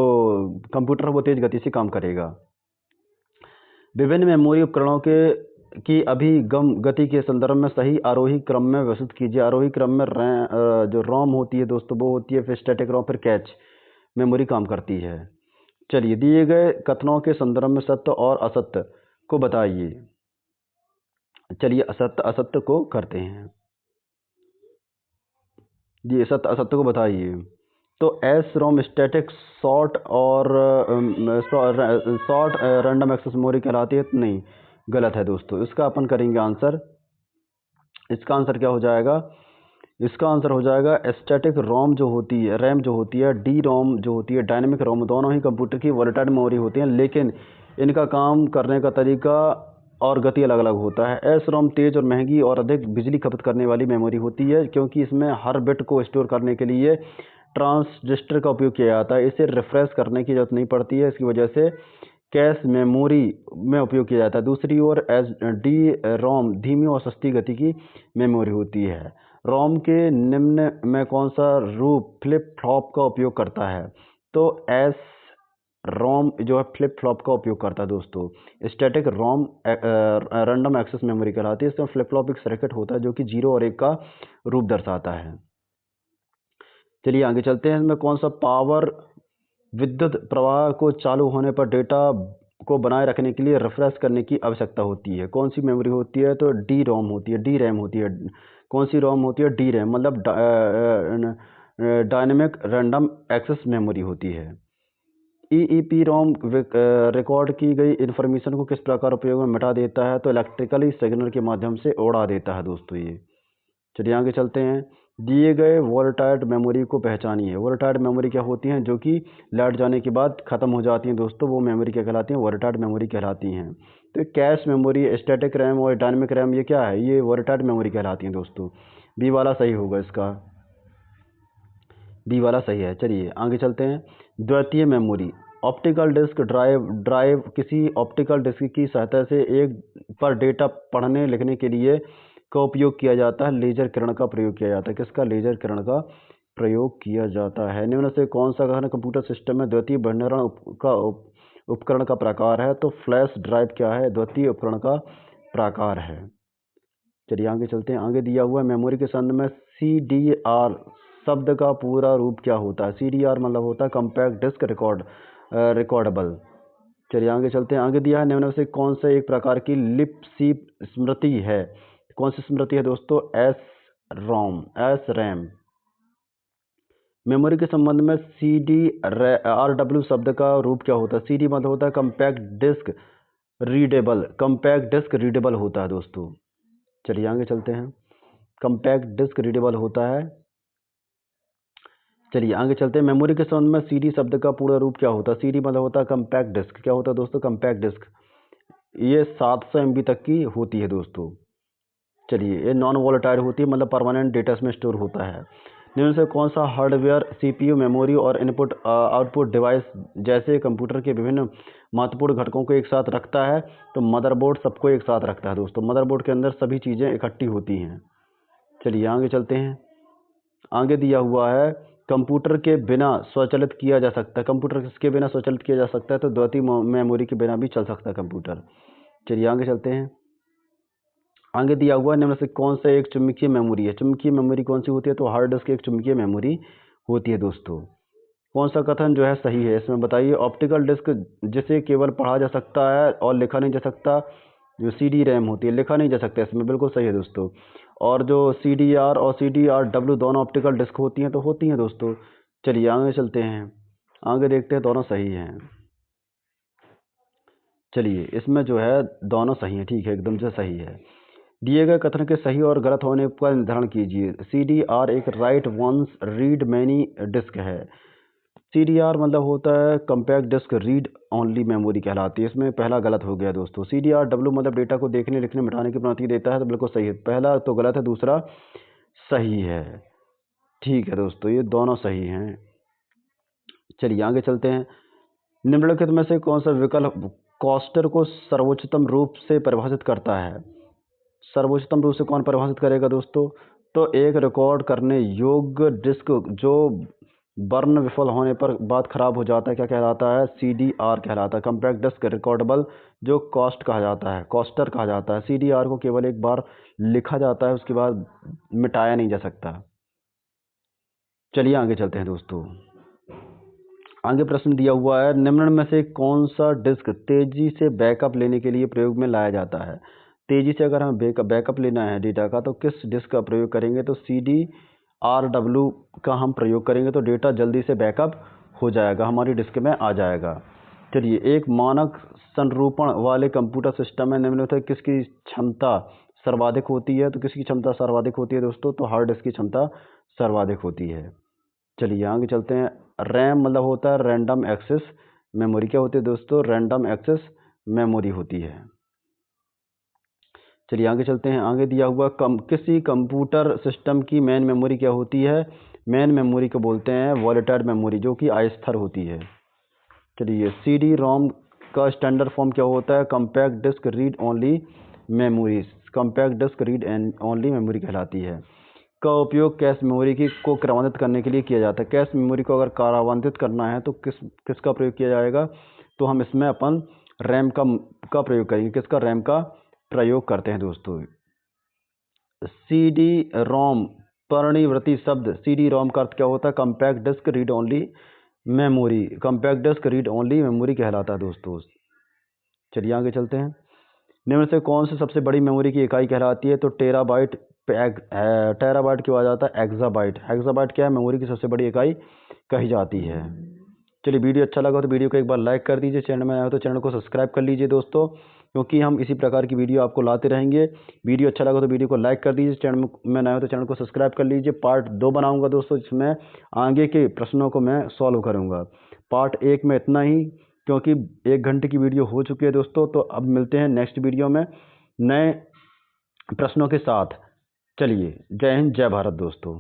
कंप्यूटर है वो तेज गति से काम करेगा। विभिन्न मेमोरी उपकरणों की अभिगम गति के संदर्भ में सही आरोही क्रम में व्यवस्थित कीजिए। आरोही क्रम में जो रोम होती है दोस्तों वो होती है, फिर स्टैटिक रोम, फिर कैच मेमोरी काम करती है। चलिए दिए गए कथनों के संदर्भ में सत्य और असत्य को बताइए। चलिए असत्य असत्य को करते हैं। जी सत्य असत्य को बताइए। तो S ROM static short random access memory कहलाती है? नहीं, गलत है दोस्तों। इसका अपन करेंगे आंसर। इसका आंसर क्या हो जाएगा? इसका आंसर हो जाएगा स्टैटिक रोम जो होती है, रैम जो होती है, डी रोम जो होती है, डायनेमिक रोम, दोनों ही कंप्यूटर की वोलेटाइल मेमोरी होती हैं, लेकिन इनका काम करने का तरीका और गति अलग अलग होता है। एस रोम तेज और महंगी और अधिक बिजली खपत करने वाली मेमोरी होती है, क्योंकि इसमें हर बिट को स्टोर करने के लिए ट्रांजिस्टर का उपयोग किया जाता है। इसे रिफ्रेश करने की जरूरत नहीं पड़ती है। इसकी वजह से कैश मेमोरी में उपयोग किया जाता है। दूसरी ओर डी रोम धीमी और सस्ती गति की मेमोरी होती है। रोम के निम्न में कौन सा रूप फ्लिप फ्लॉप का उपयोग करता है? तो एस रोम जो है फ्लिप फ्लॉप का उपयोग करता है दोस्तों। स्टैटिक रोम रैंडम एक्सेस मेमोरी कहलाती है। इसमें फ्लिप फ्लॉप एक सर्किट होता है जो कि 0 और 1 का रूप दर्शाता है। चलिए आगे चलते हैं। इसमें कौन सा पावर विद्युत प्रवाह को चालू होने पर डेटा को बनाए रखने के लिए रिफ्रेश करने की आवश्यकता होती है? कौन सी मेमोरी होती है? तो डी रोम होती है, डी रैम होती है। कौन सी रोम होती है? डी रैम, मतलब डायनेमिक रैंडम एक्सेस मेमोरी होती है। ईईपी रोम रिकॉर्ड की गई इन्फॉर्मेशन को किस प्रकार उपयोग में मिटा देता है? तो इलेक्ट्रिकली सिग्नल के माध्यम से उड़ा देता है दोस्तों ये। चलिए आगे चलते हैं। दिए गए वोलेटाइल मेमोरी को पहचानिए। वोलेटाइल मेमोरी क्या होती हैं? जो कि लाइट जाने के बाद खत्म हो जाती हैं दोस्तों, वो मेमोरी क्या कहलाती हैं? वोलेटाइल मेमोरी कहलाती हैं। तो कैश मेमोरी, स्टैटिक रैम और डायनेमिक रैम ये क्या है? ये वोलेटाइल मेमोरी कहलाती हैं दोस्तों। बी वाला सही होगा इसका, बी वाला सही है। चलिए आगे चलते हैं। द्वितीय मेमोरी, ऑप्टिकल डिस्क ड्राइव किसी ऑप्टिकल डिस्क की सहायता से एक पर डेटा पढ़ने लिखने के लिए का उपयोग किया जाता है। लेजर किरण का प्रयोग किया जाता है। किसका? लेजर किरण का प्रयोग किया जाता है। निम्न से कौन सा गहन कंप्यूटर सिस्टम में द्वितीय भंडारण उपकरण का प्रकार है? तो फ्लैश ड्राइव क्या है? द्वितीय उपकरण का प्रकार है। चलिए आगे चलते हैं। आगे दिया हुआ मेमोरी के संबंध में CDR शब्द का पूरा रूप क्या होता है? CDR मतलब होता है कम्पैक्ट डिस्क रिकॉर्डेबल। चलिए आगे चलते हैं। आगे दिया है निम्न में से कौन सा एक प्रकार की लिपसी स्मृति है? कौन सी स्मृति है दोस्तों? S RAM. मेमोरी के संबंध में CDRW शब्द का रूप क्या होता है? CD मतलब होता है compact disc readable, compact disc readable होता है दोस्तों। चलिए आगे चलते हैं। कम्पैक्ट डिस्क रीडेबल होता है। चलिए आगे चलते हैं। मेमोरी के संबंध में CD शब्द का पूरा रूप क्या होता है? CD मतलब होता है कम्पैक्ट डिस्क। क्या होता है दोस्तों? Compact disc. ये 700 MB तक की होती है दोस्तों। चलिए, ये नॉन वोलेटाइल होती है, मतलब परमानेंट डेटा में स्टोर होता है। निम्न से कौन सा हार्डवेयर CPU मेमोरी और इनपुट आउटपुट डिवाइस जैसे कंप्यूटर के विभिन्न महत्वपूर्ण घटकों को एक साथ रखता है? तो मदरबोर्ड सबको एक साथ रखता है दोस्तों। मदरबोर्ड के अंदर सभी चीज़ें इकट्ठी होती हैं। चलिए आगे चलते हैं। आगे दिया हुआ है कंप्यूटर के बिना स्वचालित किया जा सकता है। कंप्यूटर किसके बिना स्वचालित किया जा सकता है? तो द्वितीय मेमोरी के बिना भी चल सकता है कंप्यूटर। चलिए आगे चलते हैं। आगे दिया हुआ है निम्न से कौन सा एक चुंबकीय मेमोरी है? चुंबकीय मेमोरी कौन सी होती है? तो हार्ड डिस्क एक चुंबकीय मेमोरी होती है दोस्तों। कौन सा कथन जो है सही है इसमें बताइए? ऑप्टिकल डिस्क जिसे केवल पढ़ा जा सकता है और लिखा नहीं जा सकता, जो CD रैम होती है, लिखा नहीं जा सकता, इसमें बिल्कुल सही है दोस्तों। और जो CDR और CDRW दोनों ऑप्टिकल डिस्क होती हैं, तो होती हैं दोस्तों। चलिए आगे चलते हैं। आगे देखते हैं, दोनों सही हैं। चलिए इसमें जो है दोनों सही हैं, ठीक है, एकदम से सही है। दिए गए कथन के सही और गलत होने का निर्धारण कीजिए। CDR एक write once read many disc है। CDR मतलब होता है compact disc read only memory कहलाती है। इसमें पहला गलत हो गया दोस्तों। CDRW मतलब डेटा को देखने लिखने मिटाने की अनुमति देता है, तो बिल्कुल सही है। पहला तो गलत है, दूसरा सही है। ठीक है दोस्तों, ये दोनों सही हैं। चलिए आगे चलते हैं। निम्नलिखित में से कौन सा विकल्प कॉस्टर को सर्वोच्चतम रूप से परिभाषित करता है? सर्वोच्चतम रूप से कौन परिभाषित करेगा दोस्तों? तो एक रिकॉर्ड करने योग्य डिस्क जो बर्न विफल होने पर बाद खराब हो जाता है, क्या कहलाता है? CDR कहलाता है। कम्पैक्ट डिस्क रिकॉर्डेबल जो कॉस्ट कहा जाता है, कॉस्टर कहा जाता है। CDR को केवल एक बार लिखा जाता है, उसके बाद मिटाया नहीं जा सकता। चलिए आगे चलते हैं दोस्तों। आगे प्रश्न दिया हुआ है, निम्न में से कौन सा डिस्क तेजी से बैकअप लेने के लिए प्रयोग में लाया जाता है? तेजी से अगर हमें बैकअप लेना है डेटा का, तो किस डिस्क का प्रयोग करेंगे? तो CDRW का हम प्रयोग करेंगे, तो डेटा जल्दी से बैकअप हो जाएगा, हमारी डिस्क में आ जाएगा। चलिए, एक मानक संरूपण वाले कंप्यूटर सिस्टम में निम्नलिखित किसकी क्षमता सर्वाधिक होती है? तो किसकी क्षमता सर्वाधिक होती है दोस्तों? तो हार्ड डिस्क की क्षमता सर्वाधिक होती है। चलिए आगे चलते हैं। रैम मतलब होता है रैंडम एक्सेस मेमोरी। क्या होती है दोस्तों? रैंडम एक्सेस मेमोरी होती है। चलिए आगे चलते हैं। आगे दिया हुआ किसी कंप्यूटर सिस्टम की मेन मेमोरी क्या होती है? मेन मेमोरी को बोलते हैं वॉलेटाइल मेमोरी, जो कि अस्थायी होती है। चलिए CD रोम का स्टैंडर्ड फॉर्म क्या होता है? Compact disc read only memory, compact disc read and only memory कहलाती है। का उपयोग कैश मेमोरी की को क्रांतित करने के लिए किया जाता है। कैश मेमोरी को अगर क्रांतित करना है तो किसका प्रयोग किया जाएगा? तो हम इसमें अपन रैम का प्रयोग करेंगे। किसका? रैम का प्रयोग करते हैं दोस्तों। सी डी रोम, परिवर्ती शब्द सी डी रोम का अर्थ क्या होता है? Compact disc read only memory, compact disc read only memory कहलाता है दोस्तों। चलिए आगे चलते हैं। निम्न से कौन सी सबसे बड़ी मेमोरी की इकाई कहलाती है? तो टेराबाइट, टेराबाइट क्यों आ जाता है? एक्साबाइट, एक्साबाइट क्या है? मेमोरी की सबसे बड़ी इकाई कही जाती है। चलिए वीडियो अच्छा लगा तो वीडियो को एक बार लाइक कर दीजिए, चैनल में आए हो तो चैनल को सब्सक्राइब कर लीजिए दोस्तों, क्योंकि हम इसी प्रकार की वीडियो आपको लाते रहेंगे। वीडियो अच्छा लगा तो वीडियो को लाइक कर दीजिए, चैनल में नए हो तो चैनल को सब्सक्राइब कर लीजिए। पार्ट 2 बनाऊंगा दोस्तों, जिसमें आगे के प्रश्नों को मैं सॉल्व करूंगा। पार्ट 1 में इतना ही, क्योंकि 1 घंटे की वीडियो हो चुकी है दोस्तों। तो अब मिलते हैं नेक्स्ट वीडियो में नए प्रश्नों के साथ। चलिए, जय हिंद, जय भारत दोस्तों।